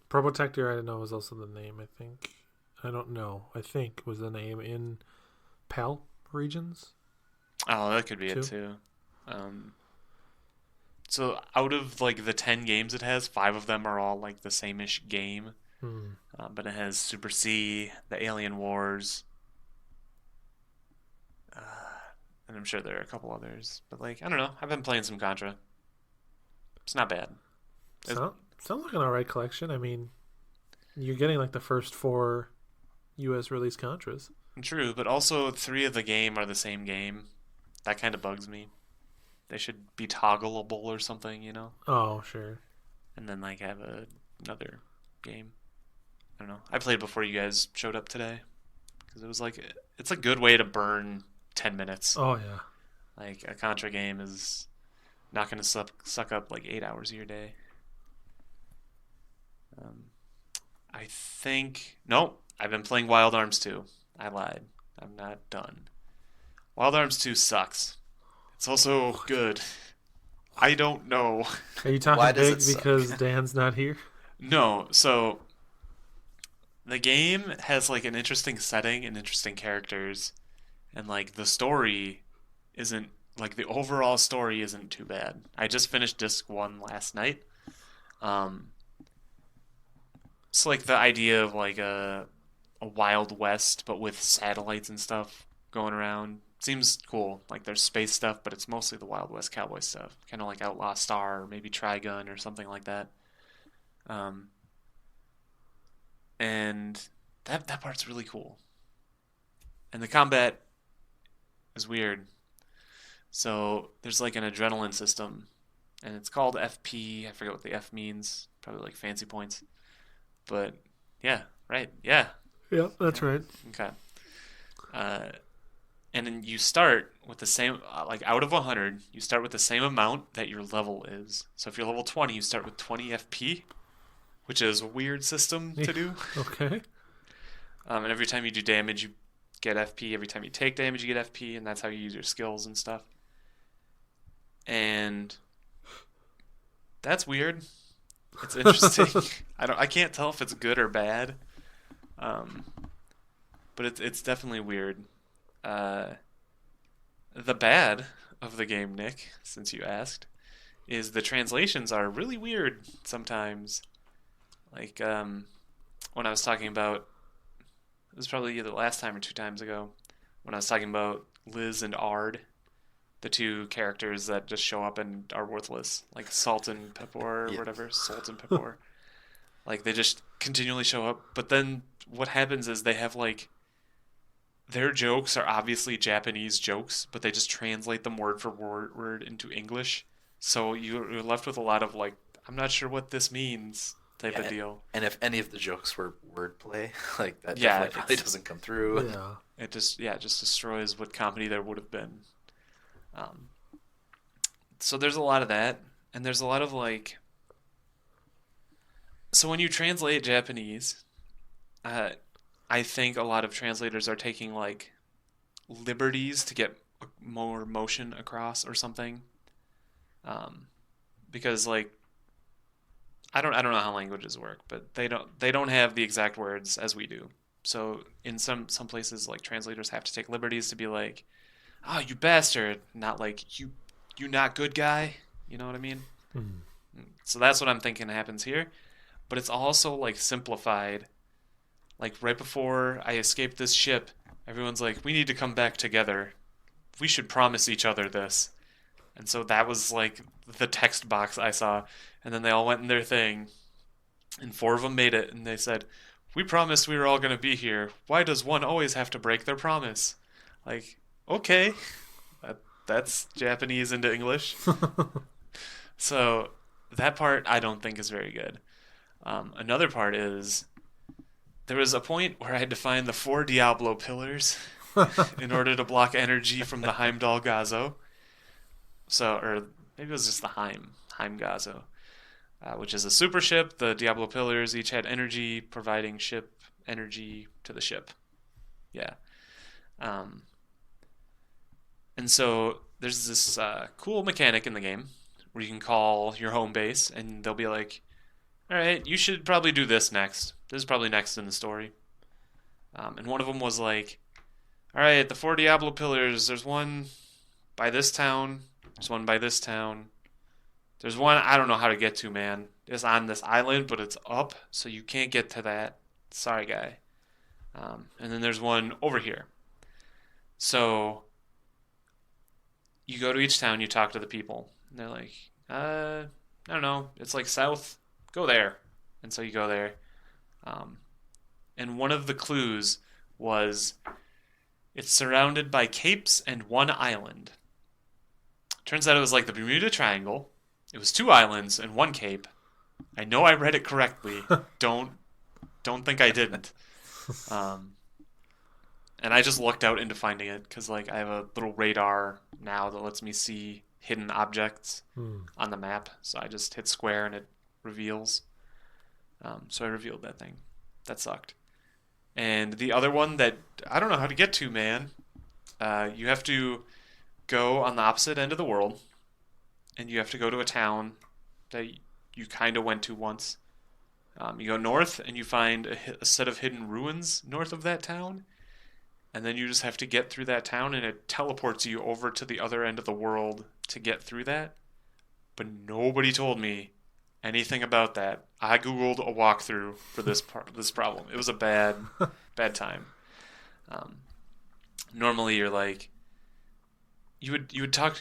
Probotector, I know, was also the name, I think. I don't know. I think was the name in PAL regions. Oh, that could be it too. So out of like the 10 games it has, 5 of them are all like the same-ish game. But it has Super C, the Alien Wars, and I'm sure there are a couple others. But like, I don't know. I've been playing some Contra. It's not bad. Sounds like an alright collection. I mean, you're getting like the first 4 U.S. release Contras. True, but also 3 of the game are the same game. That kind of bugs me. They should be toggleable or something, you know? Oh, sure. And then like have another game. I don't know. I played before you guys showed up today because it was like it's a good way to burn 10 minutes. Oh yeah. Like a Contra game is not going to suck up like 8 hours of your day. I think nope. I've been playing Wild Arms 2. I lied. I'm not done. Wild Arms 2 sucks. It's also good. I don't know. Are you talking big because Dan's not here? No. So the game has like an interesting setting and interesting characters, and like the story isn't like the overall story isn't too bad. I just finished disc 1 last night. It's like the idea of like a Wild West but with satellites and stuff going around. Seems cool. Like there's space stuff, but it's mostly the Wild West cowboy stuff. Kind of like Outlaw Star or maybe Trigun or something like that. And that part's really cool. And the combat is weird. So there's like an adrenaline system, and it's called FP. I forget what the F means. Probably like fancy points. But yeah, right. Yeah. Yep, that's right. Okay. And then you start with the same, like out of 100, you start with the same amount that your level is. So if you're level 20, you start with 20 FP, which is a weird system to do. Okay. And every time you do damage, you get FP. Every time you take damage, you get FP, and that's how you use your skills and stuff. And that's weird. It's interesting. I can't tell if it's good or bad. But it's definitely weird. The bad of the game, Nick, since you asked, is the translations are really weird sometimes. Like when I was talking about, it was probably either last time or 2 times ago, when I was talking about Liz and Ard, the 2 characters that just show up and are worthless, like Salt and Pepper or whatever, Salt and Pepper. Like they just continually show up, but then what happens is they have like their jokes are obviously Japanese jokes, but they just translate them word for word into English. So you're left with a lot of like, I'm not sure what this means type of deal. And if any of the jokes were wordplay, like that definitely probably doesn't come through. Yeah. It just destroys what comedy there would have been. So there's a lot of that, and there's a lot of like. So when you translate Japanese, I think a lot of translators are taking like liberties to get more motion across or something. Because like I don't know how languages work, but they don't have the exact words as we do. So in some places like translators have to take liberties to be like, "Oh, you bastard," not like you not good guy, you know what I mean? So that's what I'm thinking happens here. But it's also like simplified. Like right before I escaped this ship, everyone's like, "We need to come back together we should promise each other this. And so that was like the text box I saw. And then they all went in their thing, and 4 of them made it, and they said, "We promised we were all going to be here. Why does one always have to break their promise?" Like, okay, that's Japanese into English. So that part I don't think is very good. Another part is there was a point where I had to find the 4 Diablo pillars in order to block energy from the Heimdall Gazo. So, or maybe it was just the Heimgazo, which is a super ship. The Diablo pillars each had energy, providing ship energy to the ship. Yeah. And so there's this cool mechanic in the game where you can call your home base, and they'll be like, "All right, you should probably do this next. This is probably next in the story." And one of them was like, "All right, the 4 Diablo pillars. There's one by this town. There's one by this town. There's one I don't know how to get to, man. It's on this island, but it's up, so you can't get to that. Sorry, guy. And then there's one over here." So you go to each town, you talk to the people, and they're like, I don't know. It's like south. Go there. And so you go there. And one of the clues was it's surrounded by capes and one island. Turns out it was like the Bermuda Triangle. It was 2 islands and 1 cape. I know I read it correctly. Don't think I didn't. And I just lucked out into finding it because like I have a little radar now that lets me see hidden objects on the map. So I just hit square and it reveals. So I revealed that thing. That sucked. And the other one that I don't know how to get to, man. You have to go on the opposite end of the world, and you have to go to a town that you kind of went to once. You go north, and you find a set of hidden ruins north of that town, and then you just have to get through that town, and it teleports you over to the other end of the world to get through that. But nobody told me anything about that. I googled a walkthrough for this problem. It was a bad time. Normally, you're like, you would talk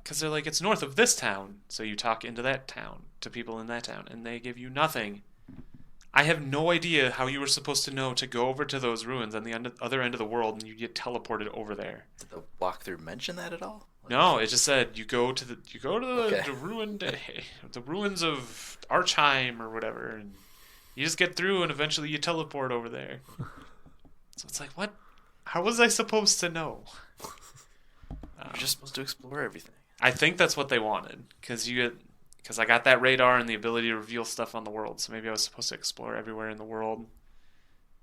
because they're like, it's north of this town, so you talk into that town to people in that town, and they give you nothing. I have no idea how you were supposed to know to go over to those ruins on the other end of the world, and you get teleported over there. Did the walkthrough mention that at all? No, it just said you go to the Okay. the ruins of Archheim or whatever, and you just get through, and eventually you teleport over there. So it's like, what? How was I supposed to know? You're just supposed to explore everything. I think that's what they wanted, because I got that radar and the ability to reveal stuff on the world. So maybe I was supposed to explore everywhere in the world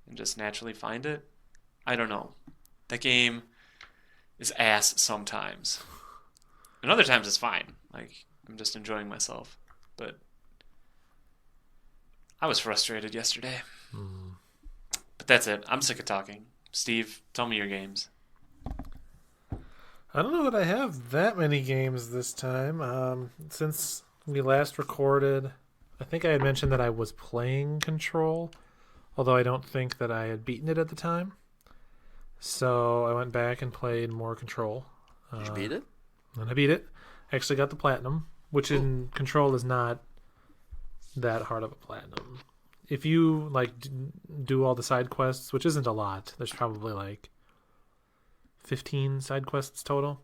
and just naturally find it. I don't know. That game is ass sometimes, and other times it's fine. Like I'm just enjoying myself. But I was frustrated yesterday. But that's it. I'm sick of talking. Steve, tell me your games. I don't know that I have that many games this time. Since we last recorded, I think I had mentioned that I was playing Control, although I don't think that I had beaten it at the time. So I went back and played more Control. Did you beat it? And I beat it. Actually got the Platinum, which in Control is not that hard of a Platinum. If you like do all the side quests, which isn't a lot, there's probably like 15 side quests total.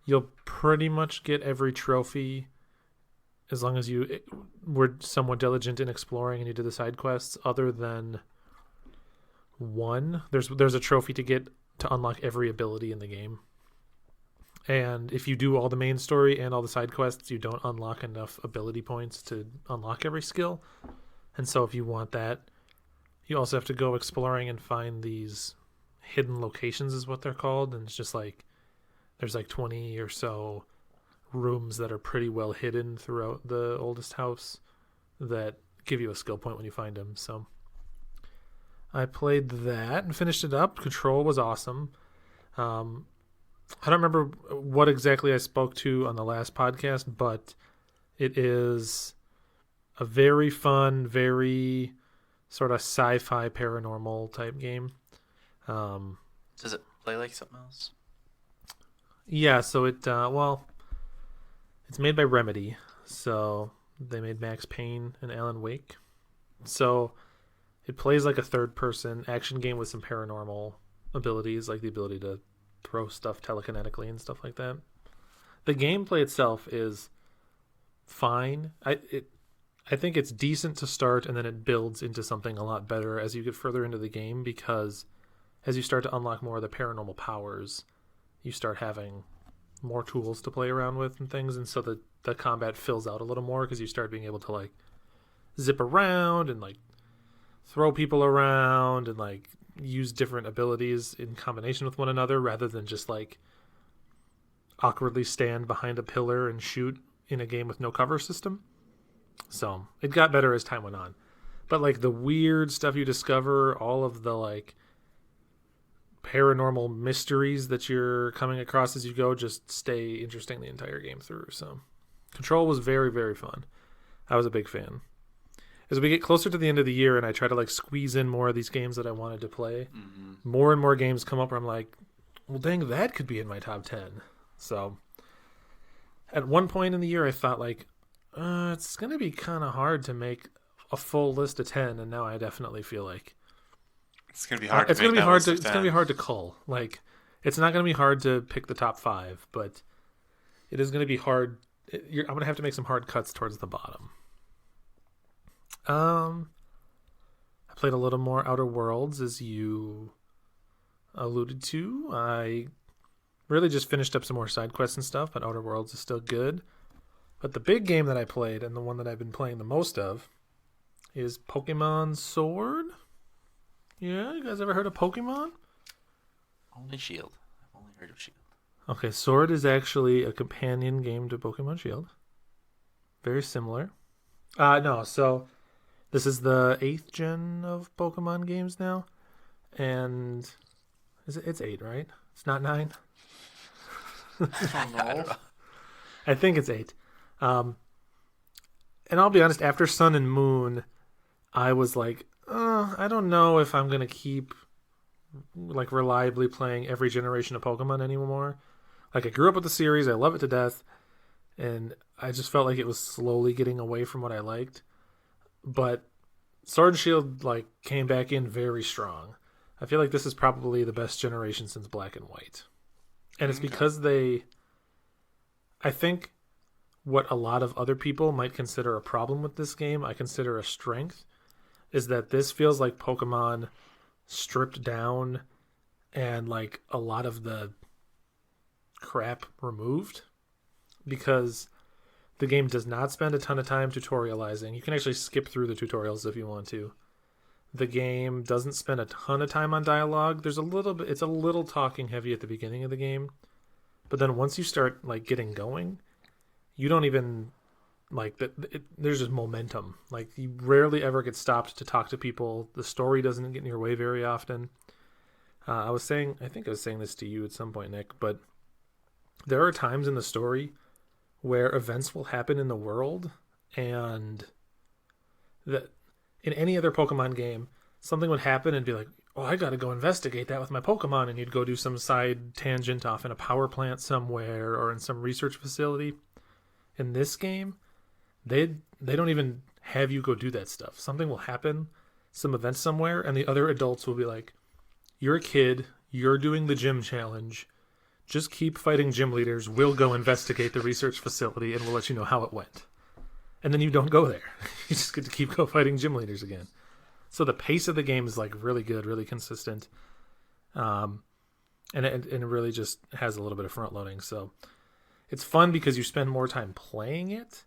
You'll pretty much get every trophy as long as you were somewhat diligent in exploring and you did the side quests, other than one. There's a trophy to get to unlock every ability in the game. And if you do all the main story and all the side quests, you don't unlock enough ability points to unlock every skill. And so if you want that, you also have to go exploring and find these hidden locations is what they're called. And it's just like, there's like 20 or so rooms that are pretty well hidden throughout the oldest house that give you a skill point when you find them. So I played that and finished it up. Control was awesome. I don't remember what exactly I spoke to on the last podcast, but it is a very fun, very sort of sci-fi paranormal type game. Does it play like something else? Yeah, so it's made by Remedy. So they made Max Payne and Alan Wake. So it plays like a third-person action game with some paranormal abilities, like the ability to throw stuff telekinetically and stuff like that. The gameplay itself is fine. I think it's decent to start, and then it builds into something a lot better as you get further into the game, because as you start to unlock more of the paranormal powers, you start having more tools to play around with and things, and so the combat fills out a little more because you start being able to like zip around and like throw people around and like use different abilities in combination with one another rather than just like awkwardly stand behind a pillar and shoot in a game with no cover system. So it got better as time went on. But like the weird stuff you discover, all of the like paranormal mysteries that you're coming across as you go, just stay interesting the entire game through. So Control was very, very fun. I was a big fan. As we get closer to the end of the year and I try to like squeeze in more of these games that I wanted to play, more and more games come up where I'm like, well, dang, that could be in my top 10. So at one point in the year, I thought like, it's going to be kind of hard to make a full list of 10. And now I definitely feel like It's gonna be hard. it's going to be hard to, It's gonna be hard to cull. Like, it's not going to be hard to pick the top 5, but it is going to be hard. I'm going to have to make some hard cuts towards the bottom. I played a little more Outer Worlds, as you alluded to. I really just finished up some more side quests and stuff, but Outer Worlds is still good. But the big game that I played, and the one that I've been playing the most of, is Pokemon Sword. Yeah, you guys ever heard of Pokemon? Only Shield. I've only heard of Shield. Okay, Sword is actually a companion game to Pokemon Shield. Very similar. No, so this is the 8th gen of Pokemon games now. And it's 8, right? It's not 9? I don't know. I think it's 8. And I'll be honest, after Sun and Moon, I was like, I don't know if I'm going to keep like reliably playing every generation of Pokemon anymore. Like, I grew up with the series, I love it to death, and I just felt like it was slowly getting away from what I liked. But Sword and Shield like came back in very strong. I feel like this is probably the best generation since Black and White. And it's because I think what a lot of other people might consider a problem with this game, I consider a strength, is that this feels like Pokemon stripped down and like a lot of the crap removed, because the game does not spend a ton of time tutorializing. You can actually skip through the tutorials if you want to. The game doesn't spend a ton of time on dialogue. There's a little bit, it's a little talking heavy at the beginning of the game, but then once you start like getting going, you don't even like that. There's just momentum. Like, you rarely ever get stopped to talk to people. The story doesn't get in your way very often. I think I was saying this to you at some point, Nick, but there are times in the story where events will happen in the world, and that in any other Pokemon game, something would happen and be like, oh, I gotta go investigate that with my Pokemon, and you'd go do some side tangent off in a power plant somewhere or in some research facility. In this game, they don't even have you go do that stuff. Something will happen, some event somewhere, and the other adults will be like, you're a kid, you're doing the gym challenge, just keep fighting gym leaders, we'll go investigate the research facility, and we'll let you know how it went. And then you don't go there. You just get to go fighting gym leaders again. So the pace of the game is like really good, really consistent. And it really just has a little bit of front loading. So it's fun because you spend more time playing it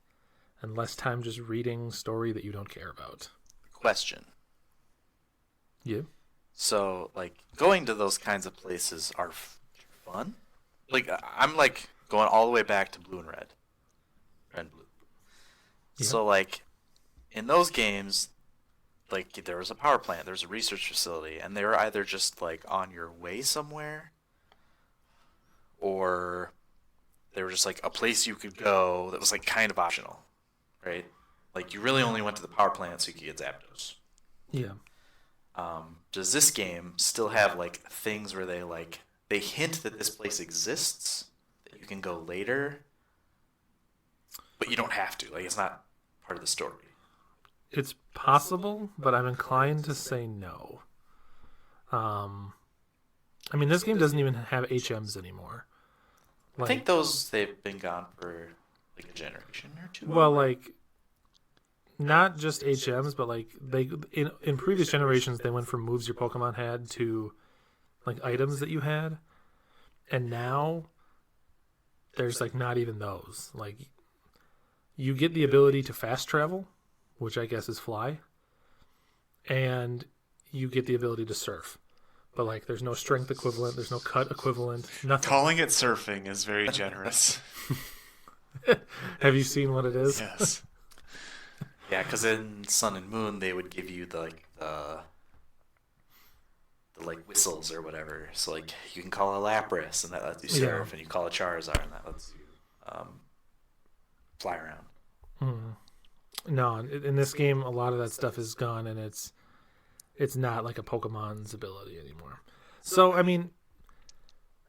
and less time just reading story that you don't care about. Question. Yeah. So, like, going to those kinds of places are fun? Like, I'm, like, going all the way back to Blue and Red. Red and Blue. Yeah. So, like, in those games, like, there was a power plant, there was a research facility, and they were either just, like, on your way somewhere, or they were just, like, a place you could go that was, like, kind of optional, right? Like, you really only went to the power plant so you could get Zapdos. Yeah. Does this game still have, like, things where they hint that this place exists, can go later, but you don't have to. Like, it's not part of the story. It's possible, but I'm inclined to say no. I mean, this game doesn't even have HMs anymore. I think they've been gone for like a generation or two. Well, like, not just HMs, but like they in previous generations they went from moves your Pokemon had to like items that you had, and now there's like not even those. Like, you get the ability to fast travel, which I guess is fly, and you get the ability to surf. But like, there's no strength equivalent, there's no cut equivalent, nothing. Calling it surfing is very generous. Have you seen what it is? Yes. Yeah, because in Sun and Moon they would give you the like whistles or whatever. So like you can call a Lapras and that lets you surf, and you call a Charizard and that lets you fly around. No, in this game a lot of that stuff is gone, and it's not like a Pokemon's ability anymore. So I mean,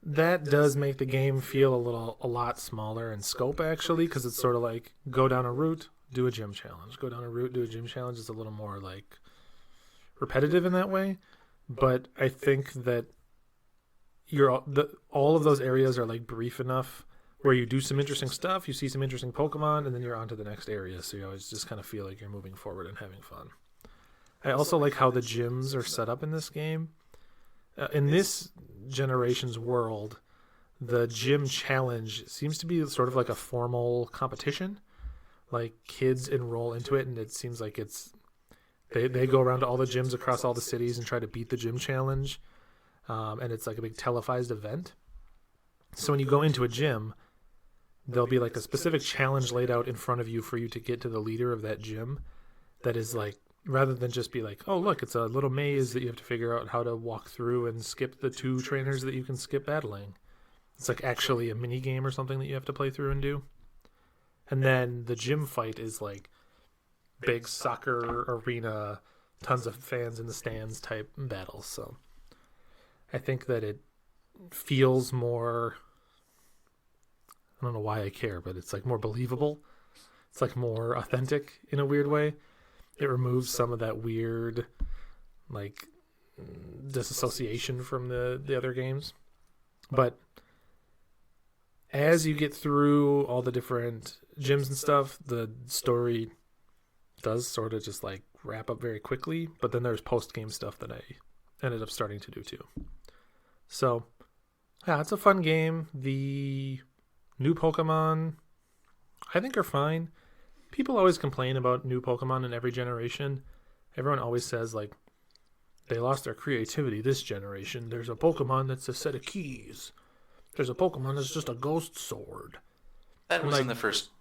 that does make the game feel a lot smaller in scope, actually, because it's sort of like go down a route, do a gym challenge. Go down a route, do a gym challenge. It's a little more like repetitive in that way. But I think that all of those areas are like brief enough where you do some interesting stuff, you see some interesting Pokemon, and then you're on to the next area. So you always just kind of feel like you're moving forward and having fun. I also like how the gyms are set up in this game. In this generation's world, the gym challenge seems to be sort of like a formal competition. Like, kids enroll into it, and it seems like they go around to all the gyms across all the cities and try to beat the gym challenge. And it's like a big televised event. So when you go into a gym, there'll be like a specific challenge laid out in front of you for you to get to the leader of that gym. That is like, rather than just be like, oh, look, it's a little maze that you have to figure out how to walk through and skip the 2 trainers that you can skip battling. It's like actually a mini game or something that you have to play through and do. And then the gym fight is like big soccer arena, tons of fans in the stands type battles. So I think that it feels more, I don't know why I care, but it's like more believable. It's like more authentic in a weird way. It removes some of that weird, like, disassociation from the other games. But as you get through all the different gyms and stuff, the story does sort of just, like, wrap up very quickly. But then there's post-game stuff that I ended up starting to do, too. So, yeah, it's a fun game. The new Pokemon, I think, are fine. People always complain about new Pokemon in every generation. Everyone always says, like, they lost their creativity this generation. There's a Pokemon that's a set of keys. There's a Pokemon that's just a ghost sword. That was in the first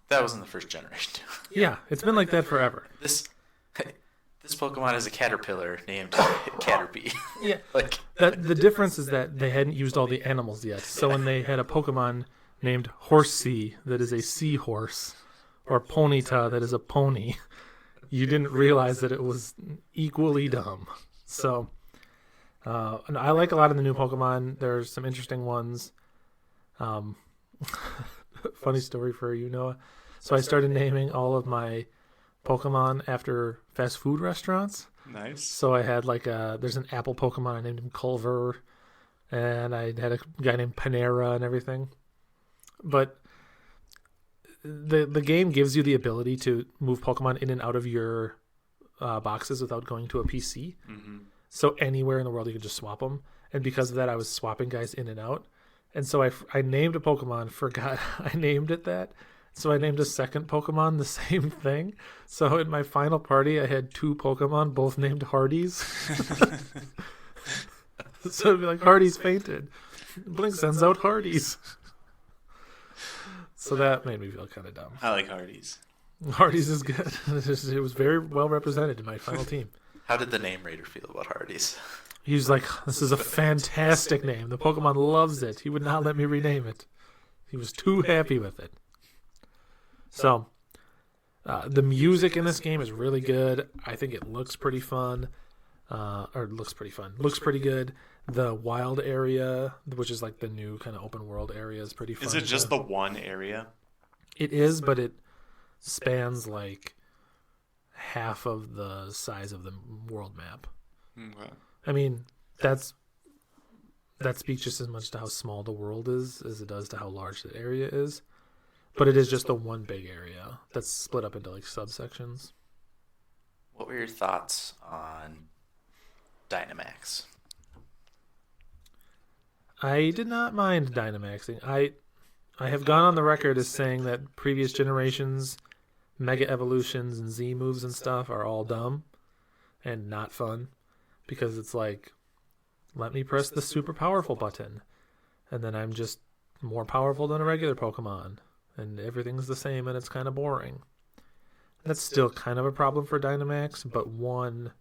generation. Yeah, it's been like that forever. This Pokemon is a caterpillar named Caterpie. Yeah. Like, the difference is that they hadn't used all the animals yet. So when they had a Pokemon named Horsea that is a seahorse, or Ponyta that is a pony, you didn't realize that it was equally dumb. So, and I like a lot of the new Pokemon. There's some interesting ones. Funny story for you, Noah. So I started naming all of my Pokemon after fast food restaurants. Nice. So I had there's an apple Pokemon, I named him Culver, and I had a guy named Panera and everything. But the game gives you the ability to move Pokemon in and out of your boxes without going to a PC. Mm-hmm. So anywhere in the world you can just swap them. And because of that, I was swapping guys in and out. And so I named a Pokemon, forgot I named it that. So I named a second Pokemon the same thing. So in my final party, I had 2 Pokemon, both named Hardee's. So it'd be like, Hardee's fainted. Blink sends out Hardee's. So that made me feel kind of dumb. I like Hardee's. Hardee's is good. It was very well represented in my final team. how did the name Raider feel about Hardee's? He was like, this is a fantastic name. The Pokemon loves it. He would not let me rename it. He was too happy with it. So, the music in this game is really good. I think it looks pretty fun. Looks pretty good. The wild area, which is like the new kind of open world area, is pretty fun. Is it just the one area? It is, but it spans like half of the size of the world map. Okay. I mean, that speaks just as much to how small the world is as it does to how large the area is. But it is just the one big area that's split up into like subsections. What were your thoughts on Dynamax? I did not mind Dynamaxing. I have gone on the record as saying that previous generations, Mega Evolutions and Z moves and stuff are all dumb and not fun because it's like, let me press the super powerful button and then I'm just more powerful than a regular Pokemon and everything's the same and it's kind of boring. That's still kind of a problem for Dynamax, but one,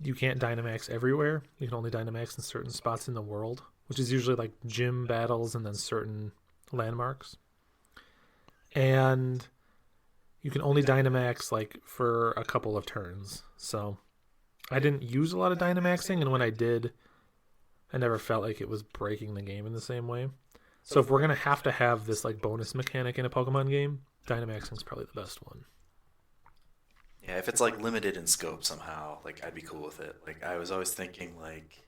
you can't Dynamax everywhere. You can only Dynamax in certain spots in the world, which is usually like gym battles and then certain landmarks. And you can only Dynamax like for a couple of turns. So I didn't use a lot of Dynamaxing, and when I did, I never felt like it was breaking the game in the same way. So if we're going to have this like bonus mechanic in a Pokemon game, Dynamaxing is probably the best one. Yeah, if it's like limited in scope somehow, like I'd be cool with it. Like I was always thinking like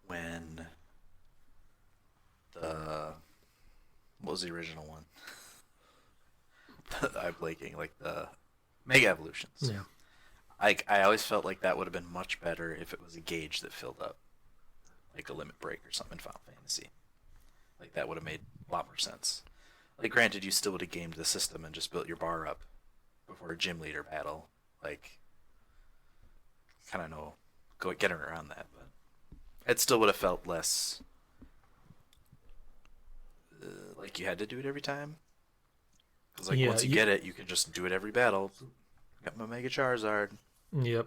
when what was the original one? I'm blanking, like the Mega Evolutions. Yeah. I always felt like that would have been much better if it was a gauge that filled up, like a limit break or something in Final Fantasy. Like that would have made a lot more sense. Like granted, you still would have gamed the system and just built your bar up before a gym leader battle. Like, kind of getting around that, but it still would have felt less like you had to do it every time. Because like once you get it, you can just do it every battle. Got my Mega Charizard. Yep.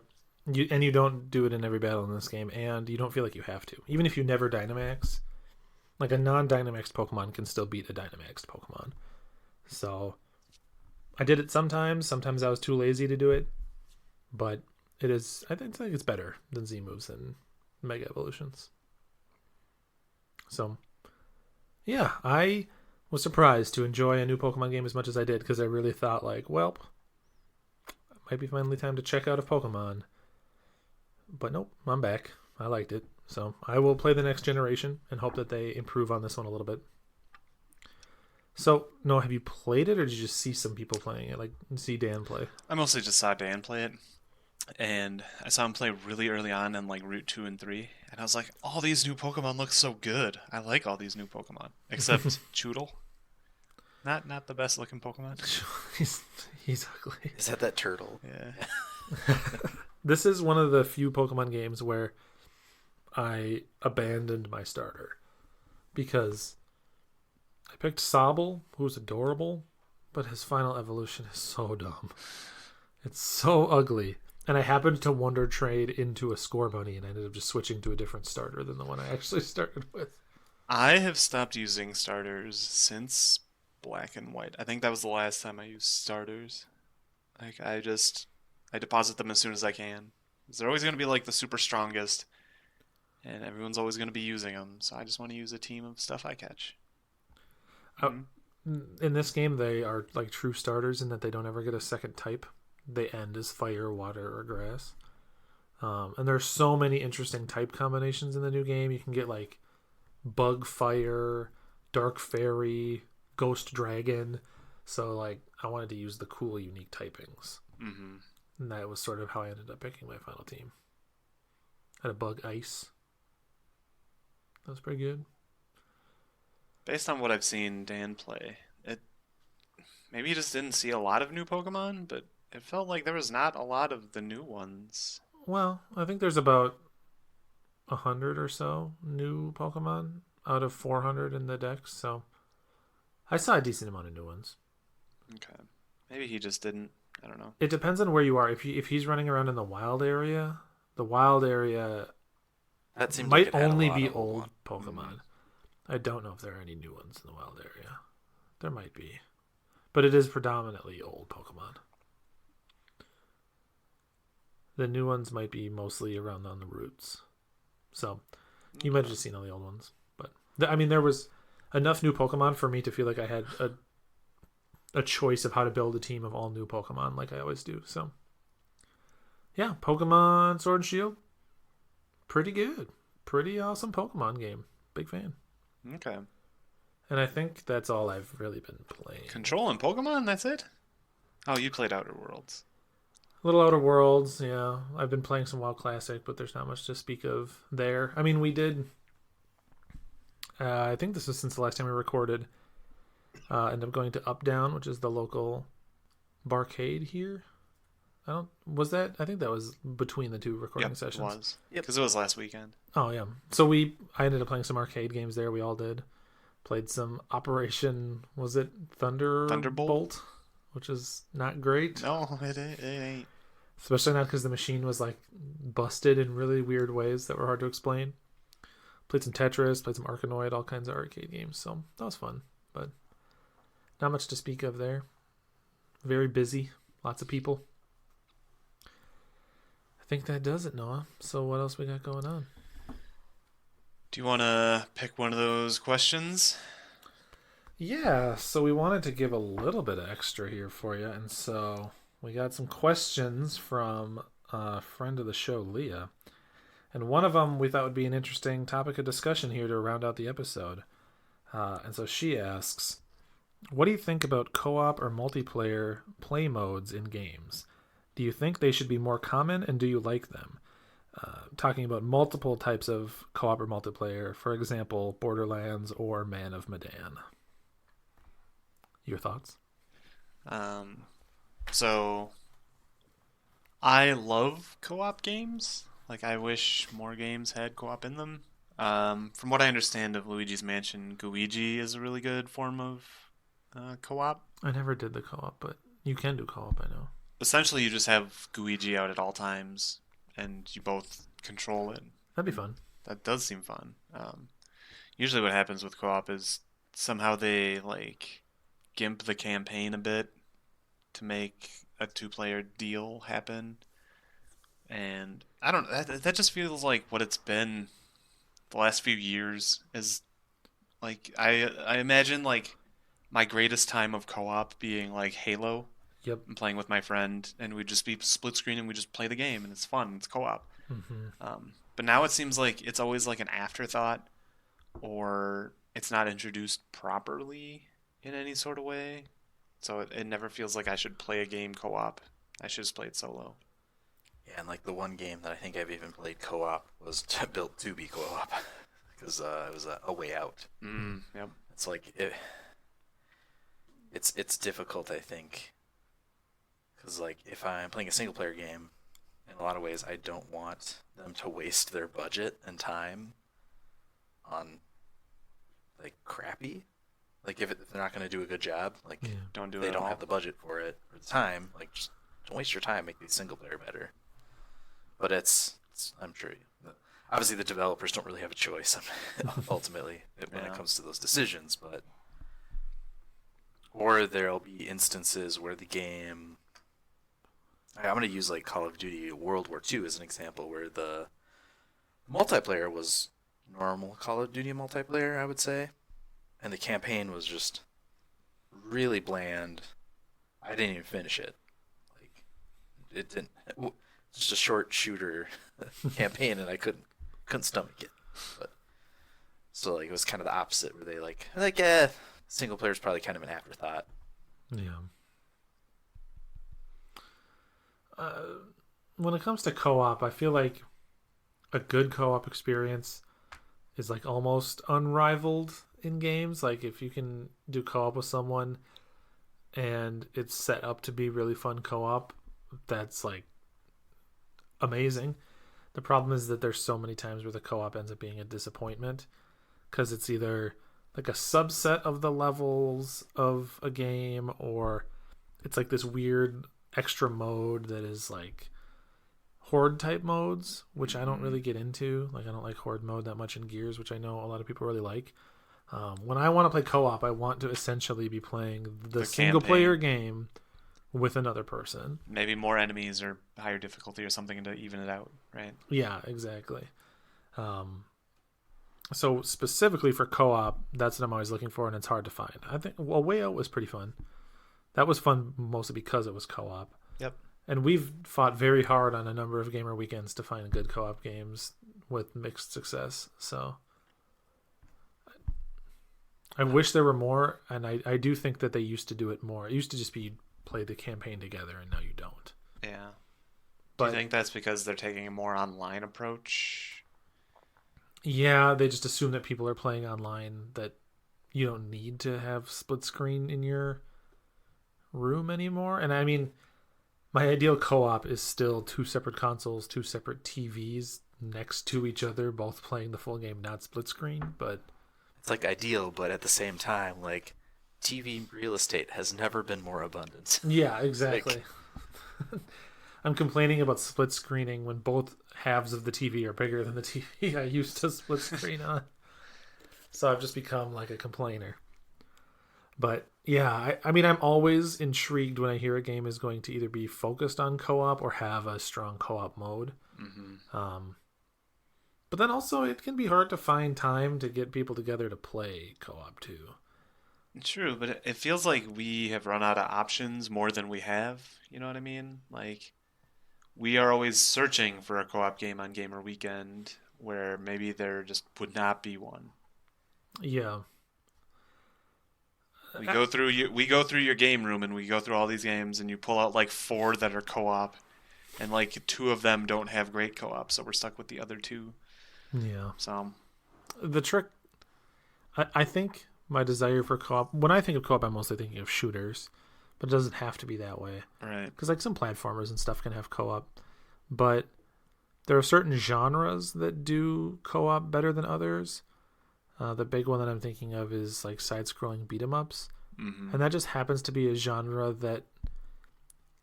You don't do it in every battle in this game, and you don't feel like you have to. Even if you never Dynamax, like a non-Dynamaxed Pokemon can still beat a Dynamaxed Pokemon. So I did it sometimes. Sometimes I was too lazy to do it. But it is, I think it's better than Z moves and Mega Evolutions. So, yeah, I was surprised to enjoy a new Pokemon game as much as I did because I really thought like, well, it might be finally time to check out of Pokemon. But nope, I'm back. I liked it. So I will play the next generation and hope that they improve on this one a little bit. So, no, have you played it or did you just see some people playing it? Like, see Dan play? I mostly just saw Dan play it. And I saw him play really early on in like Route 2 and 3. And I was like, all these new Pokemon look so good. I like all these new Pokemon. Except Choodle. Not the best looking Pokemon. he's ugly. Is that turtle? Yeah. This is one of the few Pokemon games where I abandoned my starter. Because I picked Sobble, who's adorable, but his final evolution is so dumb. It's so ugly. And I happened to Wonder Trade into a Score Bunny, and I ended up just switching to a different starter than the one I actually started with. I have stopped using starters since Black and White. I think that was the last time I used starters. Like, I deposit them as soon as I can. They're always going to be like the super strongest, and everyone's always going to be using them, so I just want to use a team of stuff I catch. In this game, they are like true starters in that they don't ever get a second type. They end as fire, water, or grass. And there's so many interesting type combinations in the new game. You can get like bug fire, dark fairy, ghost dragon. So like I wanted to use the cool, unique typings. Mm-hmm. And that was sort of how I ended up picking my final team. I had a bug ice. That was pretty good. Based on what I've seen Dan play, maybe he just didn't see a lot of new Pokemon, but it felt like there was not a lot of the new ones. Well, I think there's about 100 or so new Pokemon out of 400 in the dex, so I saw a decent amount of new ones. Okay. Maybe he just didn't. I don't know. It depends on where you are. If he's running around in the wild area that seems might like it had only a lot be of old Pokemon. I don't know if there are any new ones in the wild area. There might be. But it is predominantly old Pokemon. The new ones might be mostly around on the routes. So, You might have just seen all the old ones, but I mean, there was enough new Pokemon for me to feel like I had a choice of how to build a team of all new Pokemon, like I always do. So, yeah, Pokemon Sword and Shield, pretty good, pretty awesome Pokemon game. Big fan. Okay. And I think that's all I've really been playing. Control and Pokemon, that's it? Oh, you played Outer Worlds. A little Outer Worlds, yeah. I've been playing some WoW Classic, but there's not much to speak of there. I mean, we did. I think this was since the last time we recorded. Ended up going to Up Down, which is the local barcade here. I think that was between the two recording sessions. It was. Because it was last weekend. Oh yeah. So I ended up playing some arcade games there. We all did. Played some Operation. Was it Thunderbolt? Which is not great. No, it ain't. Especially not because the machine was like busted in really weird ways that were hard to explain. Played some Tetris, played some Arkanoid, all kinds of arcade games. So that was fun, but not much to speak of there. Very busy, lots of people. I think that does it, Noah. So what else we got going on? Do you want to pick one of those questions? Yeah, so we wanted to give a little bit of extra here for you, and so we got some questions from a friend of the show, Leah. And one of them we thought would be an interesting topic of discussion here to round out the episode. And so she asks, what do you think about co-op or multiplayer play modes in games? Do you think they should be more common, and do you like them? Talking about multiple types of co-op or multiplayer, for example, Borderlands or Man of Medan. Your thoughts? So I love co-op games. Like, I wish more games had co-op in them. From what I understand of Luigi's Mansion, Gooigi is a really good form of co-op. I never did the co-op, but you can do co-op, I know. Essentially, you just have Gooigi out at all times, and you both control it. That'd be fun. That does seem fun. Usually what happens with co-op is somehow they, like, gimp the campaign a bit to make a two-player deal happen. And I don't that just feels like what it's been the last few years is like I imagine like my greatest time of co-op being like Halo. Yep. I'm playing with my friend and we'd just be split screen and we just play the game and it's fun. It's co-op. Mm-hmm. But now it seems like it's always like an afterthought or it's not introduced properly in any sort of way. So it never feels like I should play a game co-op. I should just play it solo. Yeah, and like the one game that I think I've even played co-op was built to be co-op because it was a way out. Yep. It's like it's difficult, I think, because like if I'm playing a single player game, in a lot of ways I don't want them to waste their budget and time on like crappy. Like if they're not going to do a good job, like Don't do it they at don't all. have the budget for it or the time. Like just don't waste your time. Make these single player better. But it's I'm sure obviously the developers don't really have a choice ultimately when it comes to those decisions. But or there'll be instances where the game. I'm going to use like Call of Duty World War II as an example, where the multiplayer was normal Call of Duty multiplayer, I would say. And the campaign was just really bland. I didn't even finish it. Like, it didn't. Just a short shooter campaign, and I couldn't stomach it. But so like it was kind of the opposite, where they like single player is probably kind of an afterthought. Yeah. When it comes to co-op, I feel like a good co-op experience is like almost unrivaled in games. Like if you can do co-op with someone and it's set up to be really fun co-op, that's like amazing. The problem is that there's so many times where the co-op ends up being a disappointment because it's either like a subset of the levels of a game or it's like this weird extra mode that is like horde type modes, which I don't really get into. Like I don't like horde mode that much in Gears, which I know a lot of people really like. When I want to play co-op, I want to essentially be playing the single player game with another person. Maybe more enemies or higher difficulty or something to even it out, right? Yeah, exactly. So specifically for co-op, that's what I'm always looking for, and it's hard to find. I think Way Out was pretty fun. That was fun mostly because it was co-op. Yep. And we've fought very hard on a number of gamer weekends to find good co-op games with mixed success. So I wish there were more, and I do think that they used to do it more. It used to just be you play the campaign together, and now you don't. Yeah. But Do you think that's because they're taking a more online approach? yeah, they just assume that people are playing online, that you don't need to have split screen in your room anymore. And I mean, my ideal co-op is still 2 separate consoles, 2 separate TVs next to each other, both playing the full game, not split screen. But It's like ideal, but at the same time, like TV real estate has never been more abundant. yeah, exactly. I'm complaining about split screening when both halves of the TV are bigger than the TV I used to split screen on. So I've just become like a complainer. But yeah, I mean, I'm always intrigued when I hear a game is going to either be focused on co-op or have a strong co-op mode. Mm-hmm. But then also, it can be hard to find time to get people together to play co-op too. True, but it feels like we have run out of options more than we have. You know what I mean? Like, we are always searching for a co-op game on Gamer Weekend where maybe there just would not be one. Yeah. We go through your game room and we go through all these games and you pull out like 4 that are co-op and like 2 of them don't have great co-op, so we're stuck with the other 2. Yeah. So The trick, I think my desire for co-op, when I think of co-op, I'm mostly thinking of shooters, but it doesn't have to be that way. right. Because like some platformers and stuff can have co-op, but there are certain genres that do co-op better than others. The big one that I'm thinking of is like side-scrolling beat 'em ups, Mm-hmm. and that just happens to be a genre that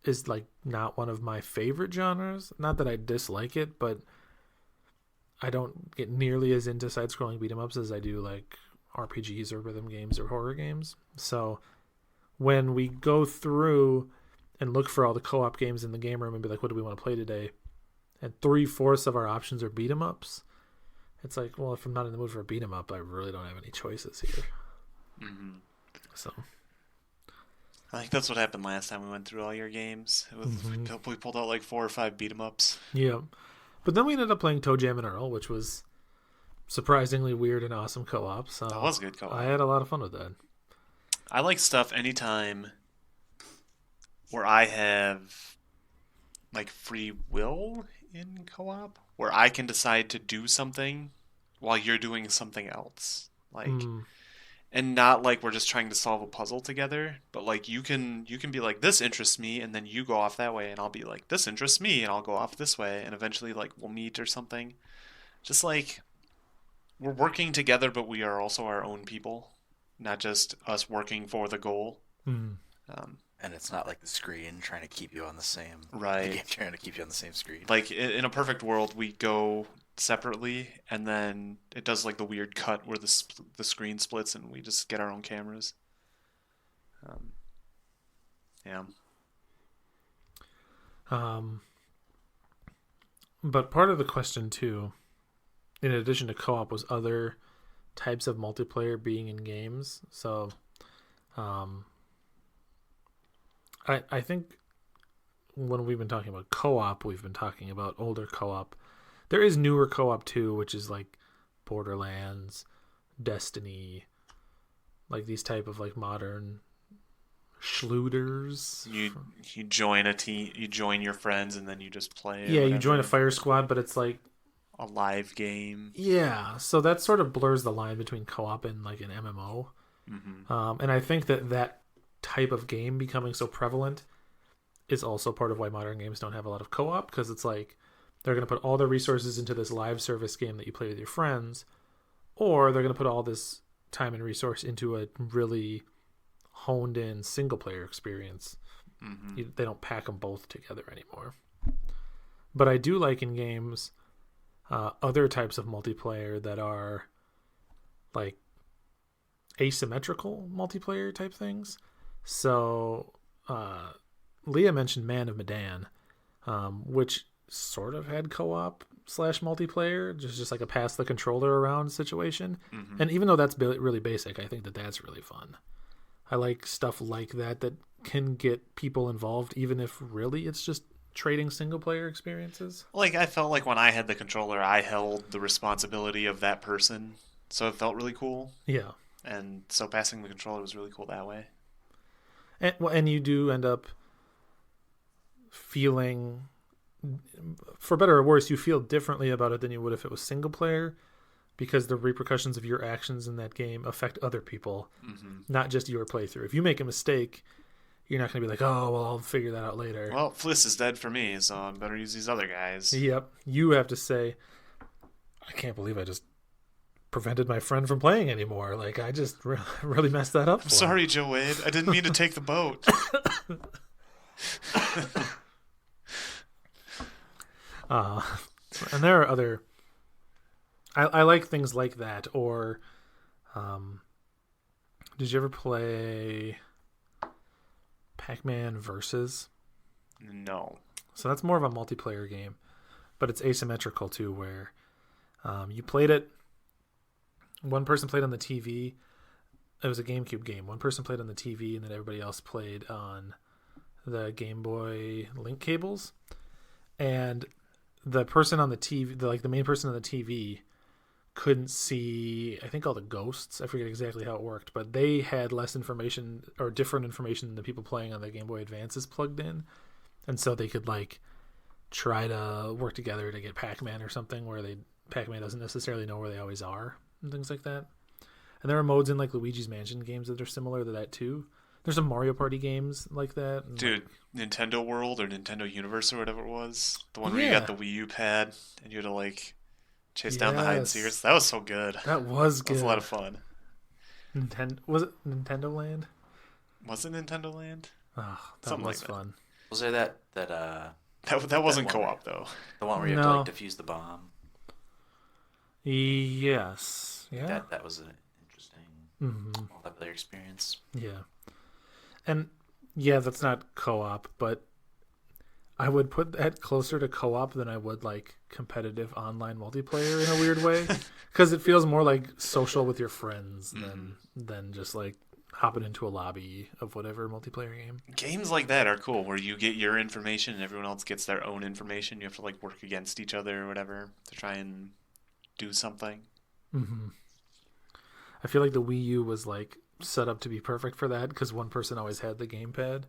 is like not one of my favorite genres. Not that I dislike it, but I don't get nearly as into side-scrolling beat 'em ups as I do like RPGs or rhythm games or horror games. So when we go through and look for all the co-op games in the game room and be like, what do we want to play today? And 3/4 of our options are beat 'em ups. It's like, well, if I'm not in the mood for a beat 'em up, I really don't have any choices here. Mm-hmm. So I think that's what happened last time we went through all your games. It was, we pulled out like 4 or 5 beat 'em ups. yeah, but then we ended up playing Toe Jam and Earl, which was surprisingly weird and awesome co-op. So That was good co-op. I had a lot of fun with that. I like stuff anytime where I have like free will in co-op, where I can decide to do something while you're doing something else. Like, and not like we're just trying to solve a puzzle together, but like you can be like, this interests me, and then you go off that way, and I'll be like, this interests me, and I'll go off this way, and eventually like we'll meet or something. Just like we're working together, but we are also our own people, not just us working for the goal. Mm. And it's not like the screen trying to keep you on the same. Right. The game trying to keep you on the same screen. Like in a perfect world, we go separately, and then it does like the weird cut where the screen splits, and we just get our own cameras. Yeah. But part of the question too, in addition to co-op, was other types of multiplayer being in games. So, I think when we've been talking about co-op, we've been talking about older co-op. There is newer co-op too, which is like Borderlands, Destiny, like these type of like modern schlooters. You join a team, you join your friends, and then you just play. Yeah, you join a fire squad, but it's like a live game. Yeah, so that sort of blurs the line between co-op and like an MMO. Mm-hmm. And I think that type of game becoming so prevalent is also part of why modern games don't have a lot of co-op, because it's like they're going to put all their resources into this live service game that you play with your friends, or they're going to put all this time and resource into a really honed in single player experience. Mm-hmm. They don't pack them both together anymore. But I do like in games other types of multiplayer that are like asymmetrical multiplayer type things. So Leah mentioned Man of Medan, which sort of had co-op multiplayer, just like a pass the controller around situation. Mm-hmm. And even though that's really basic, I think that's really fun. I like stuff like that can get people involved, even if really it's just trading single player experiences. Like, I felt like when I had the controller, I held the responsibility of that person, so it felt really cool. Yeah. And so passing the controller was really cool that way. And you do end up feeling, for better or worse, you feel differently about it than you would if it was single player, because the repercussions of your actions in that game affect other people, not just your playthrough. If you make a mistake, you're not going to be like, oh, well, I'll figure that out later. Well, Fliss is dead for me, so I better use these other guys. Yep. You have to say, I can't believe I just prevented my friend from playing anymore. Like, I just really messed that up. I'm sorry, Joe Wade. I didn't mean to take the boat. And there are other... I like things like that. Or, did you ever play Pac-Man Versus? No. So that's more of a multiplayer game, but it's asymmetrical too, where you played it. One person played on the TV. It was a GameCube game. One person played on the TV, and then everybody else played on the Game Boy link cables. And the person on the TV, the main person on the TV, couldn't see, I think, all the ghosts. I forget exactly how it worked, but they had less information or different information than the people playing on the Game Boy Advances plugged in. And so they could try to work together to get Pac-Man or something where Pac-Man doesn't necessarily know where they always are and things like that. And there are modes in Luigi's Mansion games that are similar to that too. There's some Mario Party games like that. And dude, Nintendo World or Nintendo Universe or whatever it was. The one where you got the Wii U pad and you had to chase down the hide and seekers. That was so good. That was good. That was a lot of fun. Was it Nintendo Land? Was it Nintendo Land? Oh, that Something was like that. fun. Was there that That wasn't co-op though. The one where you have to defuse the bomb? Yes. Yeah. That was an interesting multiplayer experience. Yeah. And yeah, that's not co-op, but I would put that closer to co-op than I would competitive online multiplayer in a weird way, because it feels more like social with your friends than just hopping into a lobby of whatever multiplayer game. Games like that are cool, where you get your information and everyone else gets their own information. You have to work against each other or whatever to try and do something. Mm-hmm. I feel like the Wii U was set up to be perfect for that, because one person always had the gamepad.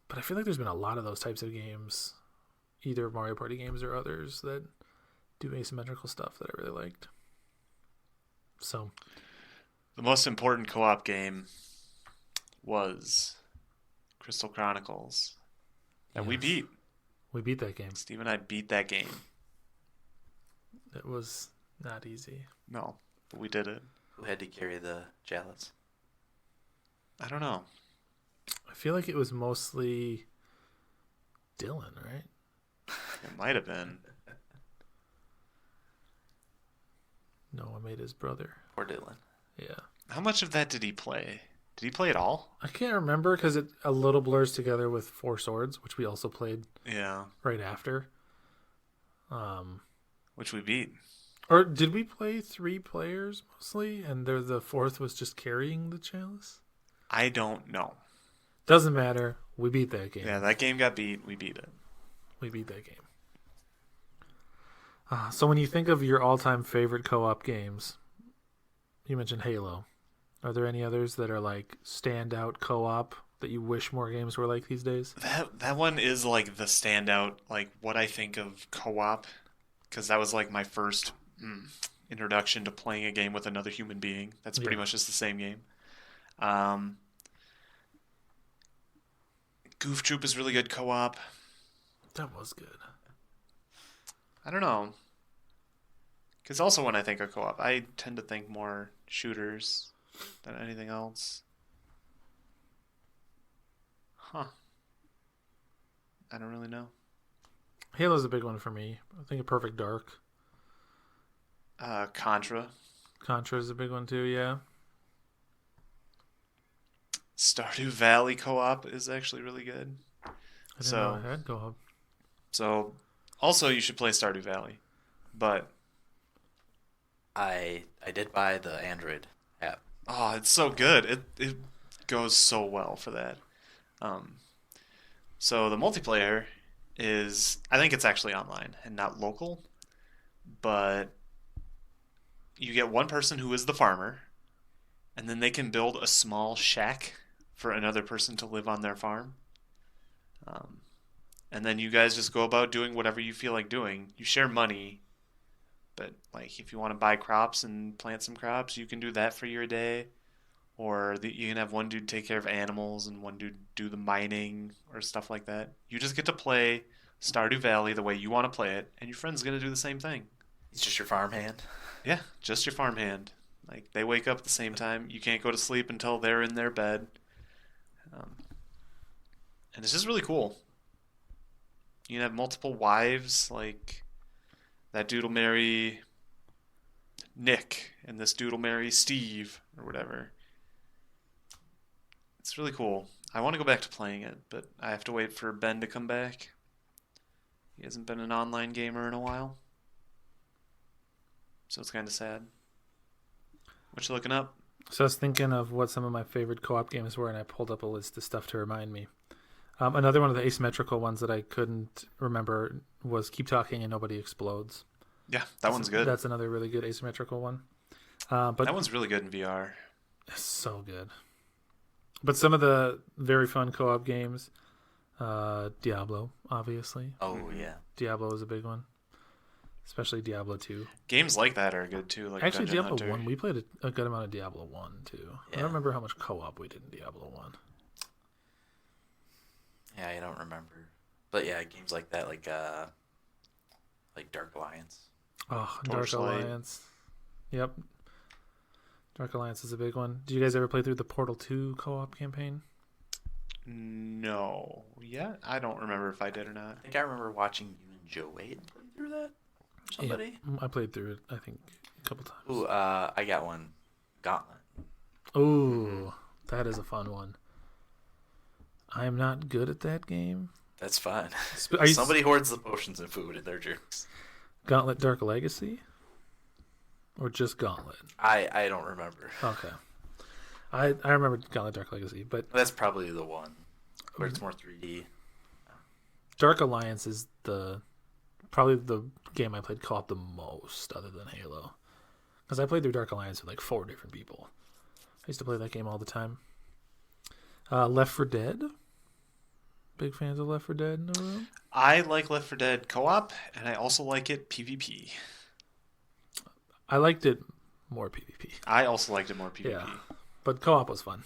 But I feel like there's been a lot of those types of games, either Mario Party games or others, that do asymmetrical stuff that I really liked. So, the most important co-op game was Crystal Chronicles that we beat. We beat that game. Steve and I beat that game. It was not easy. No, but we did it. Who had to carry the chalice? I don't know. I feel like it was mostly Dylan, right? It might have been. Noah made his brother. Poor Dylan. Yeah. How much of that did he play? Did he play it all? I can't remember, because it a little blurs together with Four Swords, which we also played right after. Which we beat. Or did we play 3 players mostly, and the fourth was just carrying the chalice? I don't know. Doesn't matter. We beat that game. Yeah, that game got beat. We beat it. We beat that game. So when you think of your all-time favorite co-op games, you mentioned Halo. Are there any others that are standout co-op that you wish more games were like these days? That one is the standout, what I think of co-op, because that was my first introduction to playing a game with another human being. That's pretty much just the same game. Goof Troop is really good co-op. That was good. I don't know. Because also when I think of co-op, I tend to think more shooters than anything else. Huh. I don't really know. Halo's a big one for me. I think of Perfect Dark. Contra. Contra's a big one too, yeah. Stardew Valley co-op is actually really good. I didn't know I had co-op. So Also, you should play Stardew Valley. But I did buy the Android app. oh, it's so good. It goes so well for that. Um, so the multiplayer is I think it's actually online and not local, but you get one person who is the farmer, and then they can build a small shack for another person to live on their farm. Um, and then you guys just go about doing whatever you feel like doing. You share money, but like if you want to buy crops and plant some crops, you can do that for your day. Or you can have one dude take care of animals and one dude do the mining or stuff like that. You just get to play Stardew Valley the way you want to play it, and your friend's gonna do the same thing. It's just your farmhand. Yeah, just your farmhand. Like they wake up at the same time. You can't go to sleep until they're in their bed, um, and it's just really cool. You can have multiple wives. Like that dude will marry Nick, and this dude will marry Steve or whatever. It's really cool. I want to go back to playing it, but I have to wait for Ben to come back. He hasn't been an online gamer in a while. So it's kind of sad. What you looking up? So I was thinking of what some of my favorite co-op games were, and I pulled up a list of stuff to remind me. Another one of the asymmetrical ones that I couldn't remember was Keep Talking and Nobody Explodes. Yeah, that one's good. That's another really good asymmetrical one. But that one's really good in VR. It's so good. But some of the very fun co-op games, Diablo, obviously. Oh, yeah. Diablo is a big one. Especially Diablo 2. Games like that are good, too. Like actually, Dungeon Diablo Hunter. 1, we played a good amount of Diablo 1, too. Yeah. I don't remember how much co-op we did in Diablo 1. Yeah, I don't remember. But yeah, games like that, like Dark Alliance. Oh, Torchlight. Dark Alliance. Yep. Dark Alliance is a big one. Did you guys ever play through the Portal 2 co-op campaign? No. Yeah? I don't remember if I did or not. I think I remember watching you and Joe Wade play through that. Somebody? Yeah, I played through it, I think, a couple times. Ooh, I got one. Gauntlet. Ooh, that is a fun one. I am not good at that game. That's fine. Somebody hoards the potions and food in their jerks. Gauntlet Dark Legacy? Or just Gauntlet? I don't remember. Okay. I remember Gauntlet Dark Legacy, but That's probably the one where it's more 3D. Dark Alliance is probably the game I played co-op the most, other than Halo. Because I played through Dark Alliance with like 4 different people. I used to play that game all the time. Left 4 Dead. Big fans of Left 4 Dead in the room? I like Left 4 Dead co-op, and I also like it PvP. I liked it more PvP. I also liked it more PvP. Yeah, but co-op was fun.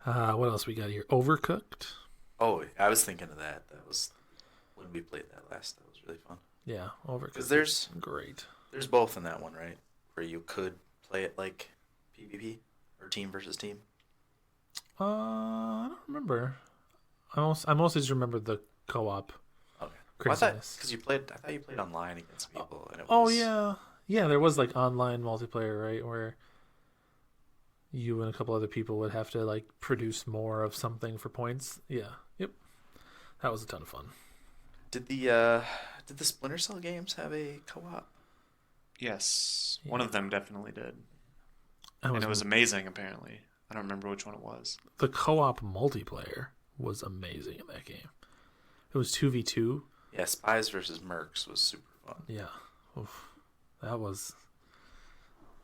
What else we got here? Overcooked. Oh, I was thinking of that. That was when we played that last. That was really fun. Yeah, Overcooked. Because there's great. There's both in that one, right? Where you could play it like PvP or team versus team. I don't remember. I mostly just remember the co-op. Okay. Craziness. Because I thought you played online against people. And it Oh was... yeah. There was like online multiplayer, right, where you and a couple other people would have to like produce more of something for points. Yeah. Yep. That was a ton of fun. Did the Splinter Cell games have a co-op? Yes. One of them definitely did. And it was amazing, apparently. I don't remember which one it was. The co-op multiplayer was amazing in that game. It was 2v2. Yeah, Spies versus Mercs was super fun. Yeah. Oof. That was...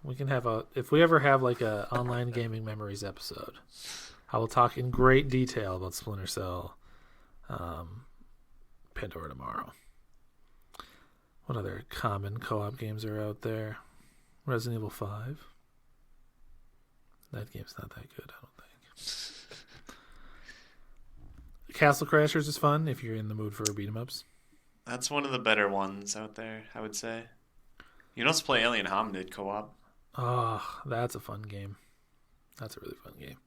We can have if we ever have like a online gaming memories episode, I will talk in great detail about Splinter Cell, Pandora Tomorrow. What other common co-op games are out there? Resident Evil 5. That game's not that good, I don't think. Castle Crashers is fun if you're in the mood for beat 'em ups. That's one of the better ones out there, I would say. You can also play Alien Hominid co-op. Oh, that's a fun game. That's a really fun game.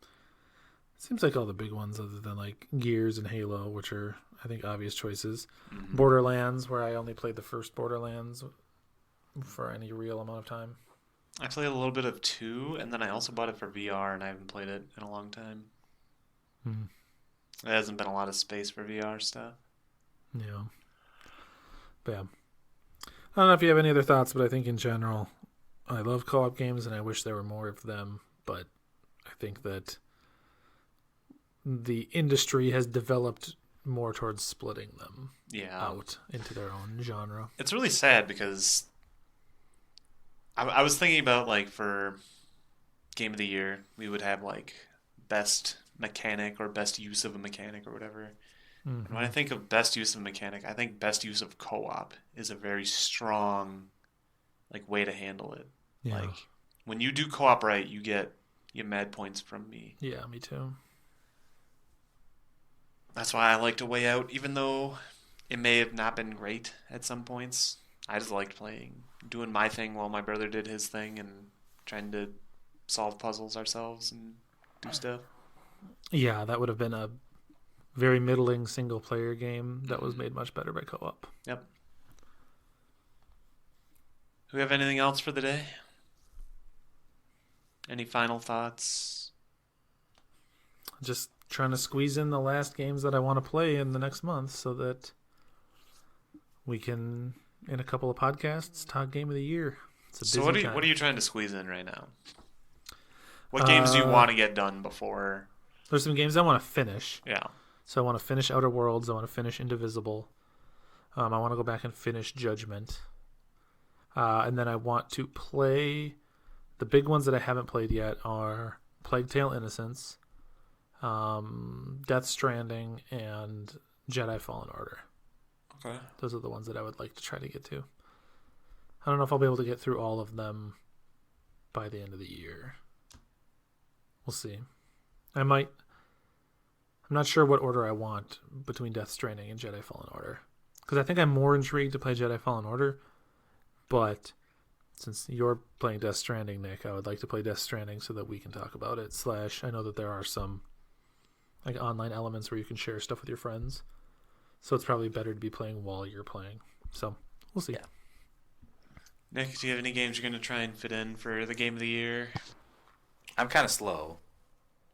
It seems like all the big ones, other than like Gears and Halo, which are, I think, obvious choices. Mm-hmm. Borderlands, where I only played the first Borderlands for any real amount of time. I played a little bit of 2, and then I also bought it for VR, and I haven't played it in a long time. Mm-hmm. There hasn't been a lot of space for VR stuff. Yeah. But yeah. I don't know if you have any other thoughts, but I think in general, I love co-op games and I wish there were more of them. But I think that the industry has developed more towards splitting them out into their own genre. It's really sad because I was thinking about, like, for Game of the Year, we would have, like, best mechanic or best use of a mechanic or whatever. And when I think of best use of mechanic, I think best use of co-op is a very strong, like, way to handle it. Yeah. Like, when you do co-op right, you get mad points from me. Yeah, me too. That's why I liked A Way Out, even though it may have not been great at some points. I just liked playing, doing my thing while my brother did his thing, and trying to solve puzzles ourselves and do stuff. Yeah, that would have been a very middling single-player game that was made much better by co-op. Yep. Do we have anything else for the day? Any final thoughts? Just trying to squeeze in the last games that I want to play in the next month so that we can, in a couple of podcasts, talk Game of the Year. It's a busy So time. what are you trying to squeeze in right now? What games do you want to get done before? There's some games I want to finish. Yeah. So I want to finish Outer Worlds. I want to finish Indivisible. I want to go back and finish Judgment. And then I want to play... The big ones that I haven't played yet are Plague Tale Innocence, Death Stranding, and Jedi Fallen Order. Okay. Those are the ones that I would like to try to get to. I don't know if I'll be able to get through all of them by the end of the year. We'll see. I might... I'm not sure what order I want between Death Stranding and Jedi Fallen Order. Because I think I'm more intrigued to play Jedi Fallen Order, but since you're playing Death Stranding, Nick, I would like to play Death Stranding so that we can talk about it. / I know that there are some like online elements where you can share stuff with your friends. So it's probably better to be playing while you're playing. So we'll see. Yeah. Nick, do you have any games you're going to try and fit in for the Game of the Year? I'm kind of slow,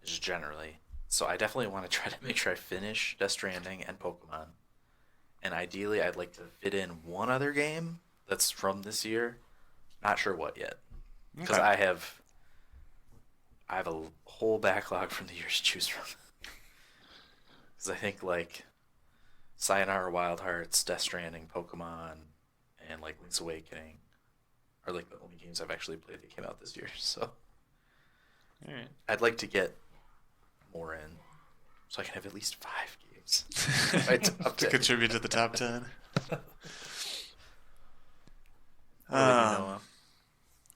just generally. So I definitely want to try to make sure I finish Death Stranding and Pokemon. And ideally, I'd like to fit in one other game that's from this year. Not sure what yet, because Okay. I have a whole backlog from the years to choose from. Because I think like Sayonara Wild Hearts, Death Stranding, Pokemon, and like Link's Awakening are like the only games I've actually played that came out this year. So All right. I'd like to get more in, so I can have at least 5 games. Right, up To to contribute to the top 10. What about you, Noah?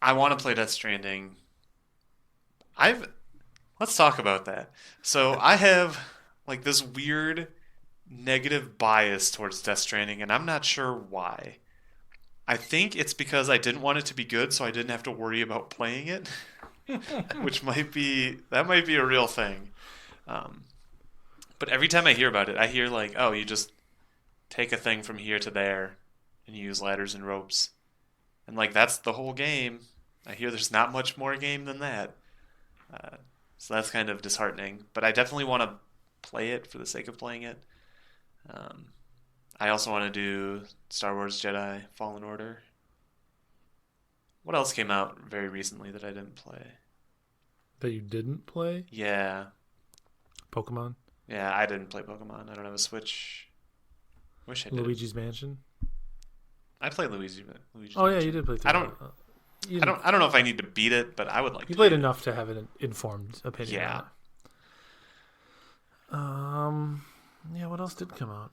I want to play Death Stranding. Let's talk about that. So I have like this weird negative bias towards Death Stranding, and I'm not sure why. I think it's because I didn't want it to be good, so I didn't have to worry about playing it, which might be a real thing. But every time I hear about it, I hear like, oh, you just take a thing from here to there, and you use ladders and ropes, and like that's the whole game. I hear there's not much more game than that, so that's kind of disheartening. But I definitely want to play it for the sake of playing it. I also want to do Star Wars Jedi Fallen Order. What else came out very recently that I didn't play? That you didn't play? Yeah. Pokemon? Yeah, I didn't play Pokemon. I don't have a Switch. Wish I did. Luigi's Mansion? I played Luigi's Oh yeah, Mansion. you did play. I don't know if I need to beat it, but I would like to. You played beat it. enough to have an informed opinion. Yeah. On it. Yeah. What else did come out?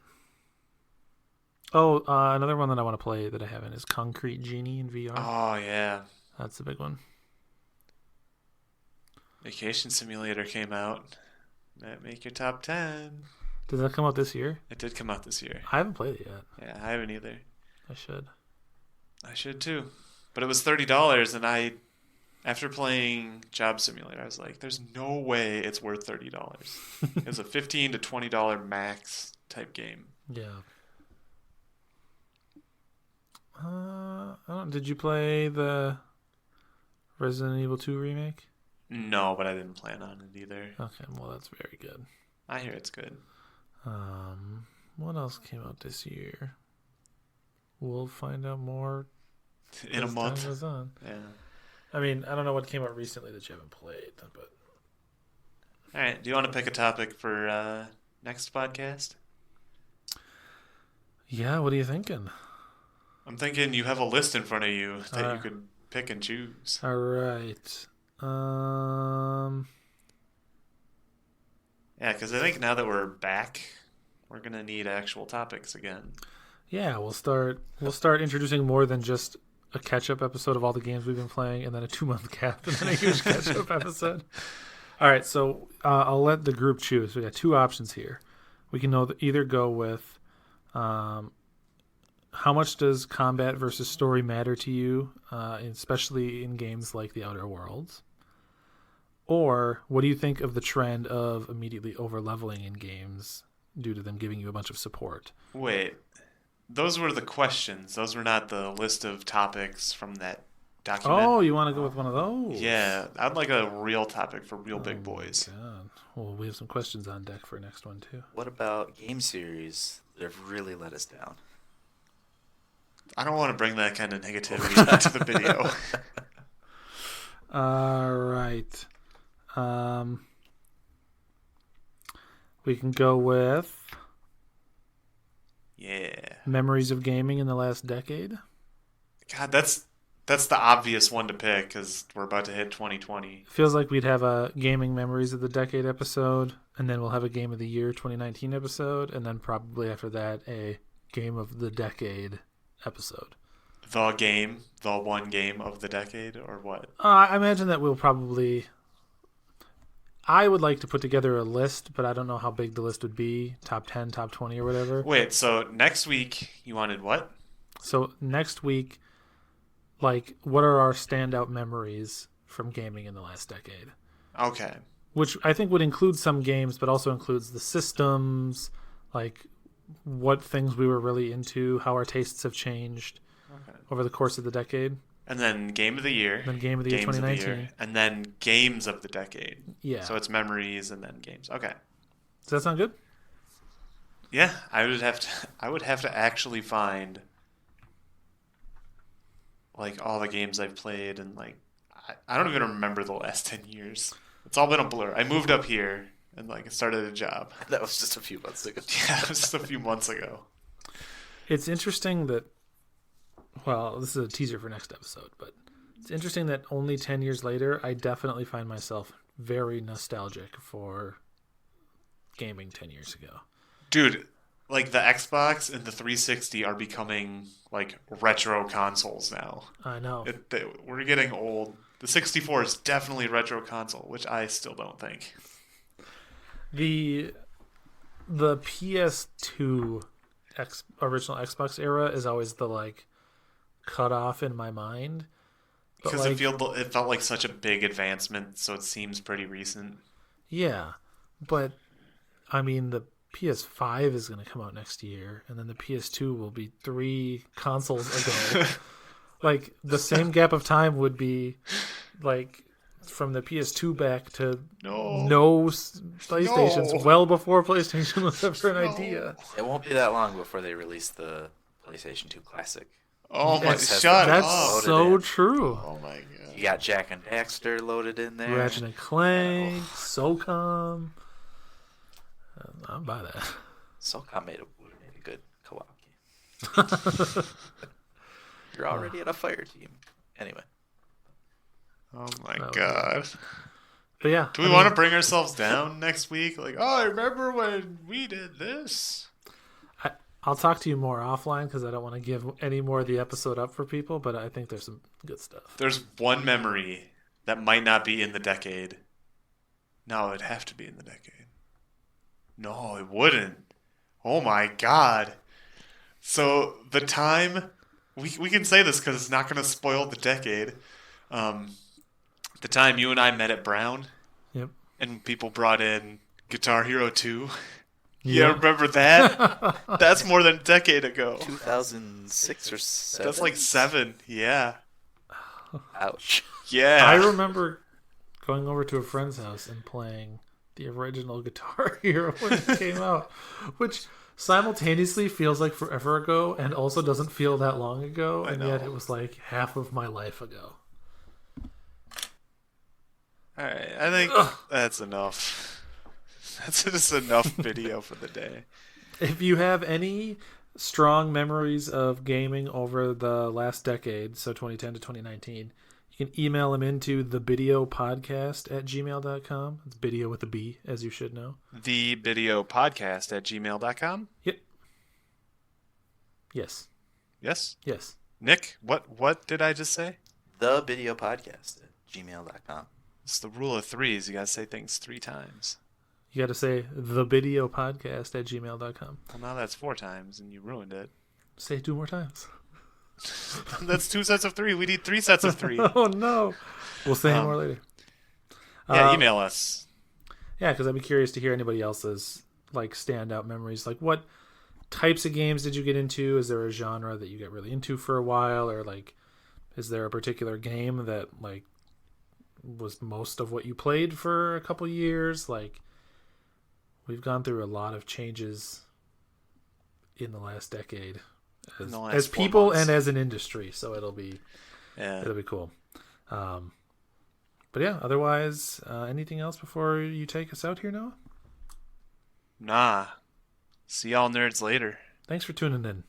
Oh, another one that I want to play that I haven't is Concrete Genie in VR. Oh yeah. That's the big one. Vacation Simulator came out. Might make your top 10. Did that come out this year? It did come out this year. I haven't played it yet. Yeah, I haven't either. I should. I should too. But it was $30, and after playing Job Simulator, I was like, there's no way it's worth $30. It was a $15 to $20 max type game. Yeah. Did you play the Resident Evil 2 remake? No, but I didn't plan on it either. Okay, well that's very good. I hear it's good. What else came out this year? we'll find out more In a as month. time goes on. Yeah. I mean, I don't know what came out recently that you haven't played, but All right. Do you want to pick a topic for next podcast? yeah, what are you thinking? I'm thinking you have a list in front of you that you Uh, could pick and choose. All right. Yeah, because I think now that we're back, we're gonna need actual topics again. Yeah, we'll start introducing more than just a catch-up episode of all the games we've been playing, and then a 2-month gap, and then a huge catch-up episode. All right, so I'll let the group choose. We got two options here. We can either go with how much does combat versus story matter to you, especially in games like The Outer Worlds? Or what do you think of the trend of immediately over-leveling in games due to them giving you a bunch of support? Wait, those were the questions. Those were not the list of topics from that document. Oh, you want to go with one of those? Yeah, I'd like a real topic for real big Oh, boys. God. Well, we have some questions on deck for next one, too. What about game series that have really let us down? I don't want to bring that kind of negativity to the video. All right. We can go with Yeah. memories of gaming in the last decade. God, that's the obvious one to pick because we're about to hit 2020. Feels like we'd have a gaming memories of the decade episode, and then we'll have a game of the year 2019 episode, and then probably after that a game of the decade episode. The one game of the decade, or what? I imagine that we'll probably. I would like to put together a list, but I don't know how big the list would be. Top 10, top 20, or whatever. Wait, so next week you wanted what? So next week, like, what are our standout memories from gaming in the last decade? Okay. Which I think would include some games, but also includes the systems, like what things we were really into, how our tastes have changed over the course of the decade. And then game of the year. Then game of the year Games of the 2019. year, and then games of the decade. Yeah. So it's memories and then games. Okay. Does that sound good? Yeah, I would have to actually find like all the games I've played and like I don't even remember the last 10 years. It's all been a blur. I moved up here and like started a job. That was just a few months ago. Yeah, it was just a few months ago. It's interesting that, well, this is a teaser for next episode, but it's interesting that only 10 years later, I definitely find myself very nostalgic for gaming 10 years ago. Dude, like the Xbox and the 360 are becoming like retro consoles now. I know. We're getting old. The 64 is definitely a retro console, which I still don't think. The PS2 original Xbox era is always the like cutoff in my mind. But Because like, it felt like such a big advancement, so it seems pretty recent. yeah, but I mean the PS5 is going to come out next year, and then the PS2 will be 3 consoles ago. Like the same gap of time would be like from the PS2 back to no PlayStations, No. well before PlayStation was ever an idea. It won't be that long before they release the PlayStation 2 Classic. Oh my! Yes, Shut That's up! Loaded so in. true. Oh my god! You got Jack and Daxter loaded in there. Ratchet and Clank, SOCOM. I'll buy that. SOCOM would have made a good co-op game. You're already at a fire team. Anyway. Oh my was god! But yeah, Do we want to bring ourselves down next week? Like, oh, I remember when we did this. I'll talk to you more offline because I don't want to give any more of the episode up for people, but I think there's some good stuff. There's one memory that might not be in the decade. No, it'd have to be in the decade. No, it wouldn't. Oh my god. So the time we can say this because it's not going to spoil the decade. The time you and I met at Brown. Yep. And people brought in Guitar Hero 2. Yeah. Yeah, remember that? That's more than a decade ago. 2006 or 7? That's like 7. Yeah. Ouch. Yeah. I remember going over to a friend's house and playing the original Guitar Hero when it came out, which simultaneously feels like forever ago and also doesn't feel that long ago, I and know. yet it was like half of my life ago. All right, I think that's enough. That's just enough video for the day. If you have any strong memories of gaming over the last decade, so 2010 to 2019, you can email them into the Bideo podcast at gmail.com. It's Bideo with a B, as you should know. The Bideo podcast at gmail.com. Yep. Yes. Yes. Yes. Nick, what did I just say? The Video Podcast at gmail.com. It's the rule of threes. You gotta say things 3 times. You got to say the Bideo podcast at gmail.com. Well, now that's 4 times, and you ruined it. Say it 2 more times. That's 2 sets of 3. We need 3 sets of 3. Oh, no. We'll say more later. Yeah, email us. Yeah, because I'd be curious to hear anybody else's like standout memories. Like, what types of games did you get into? Is there a genre that you get really into for a while, or like, is there a particular game that like was most of what you played for a couple years? Like, we've gone through a lot of changes in the last decade as people and as an industry, so it'll be cool. But yeah, otherwise, anything else before you take us out here, Noah? Nah. See y'all nerds later. Thanks for tuning in.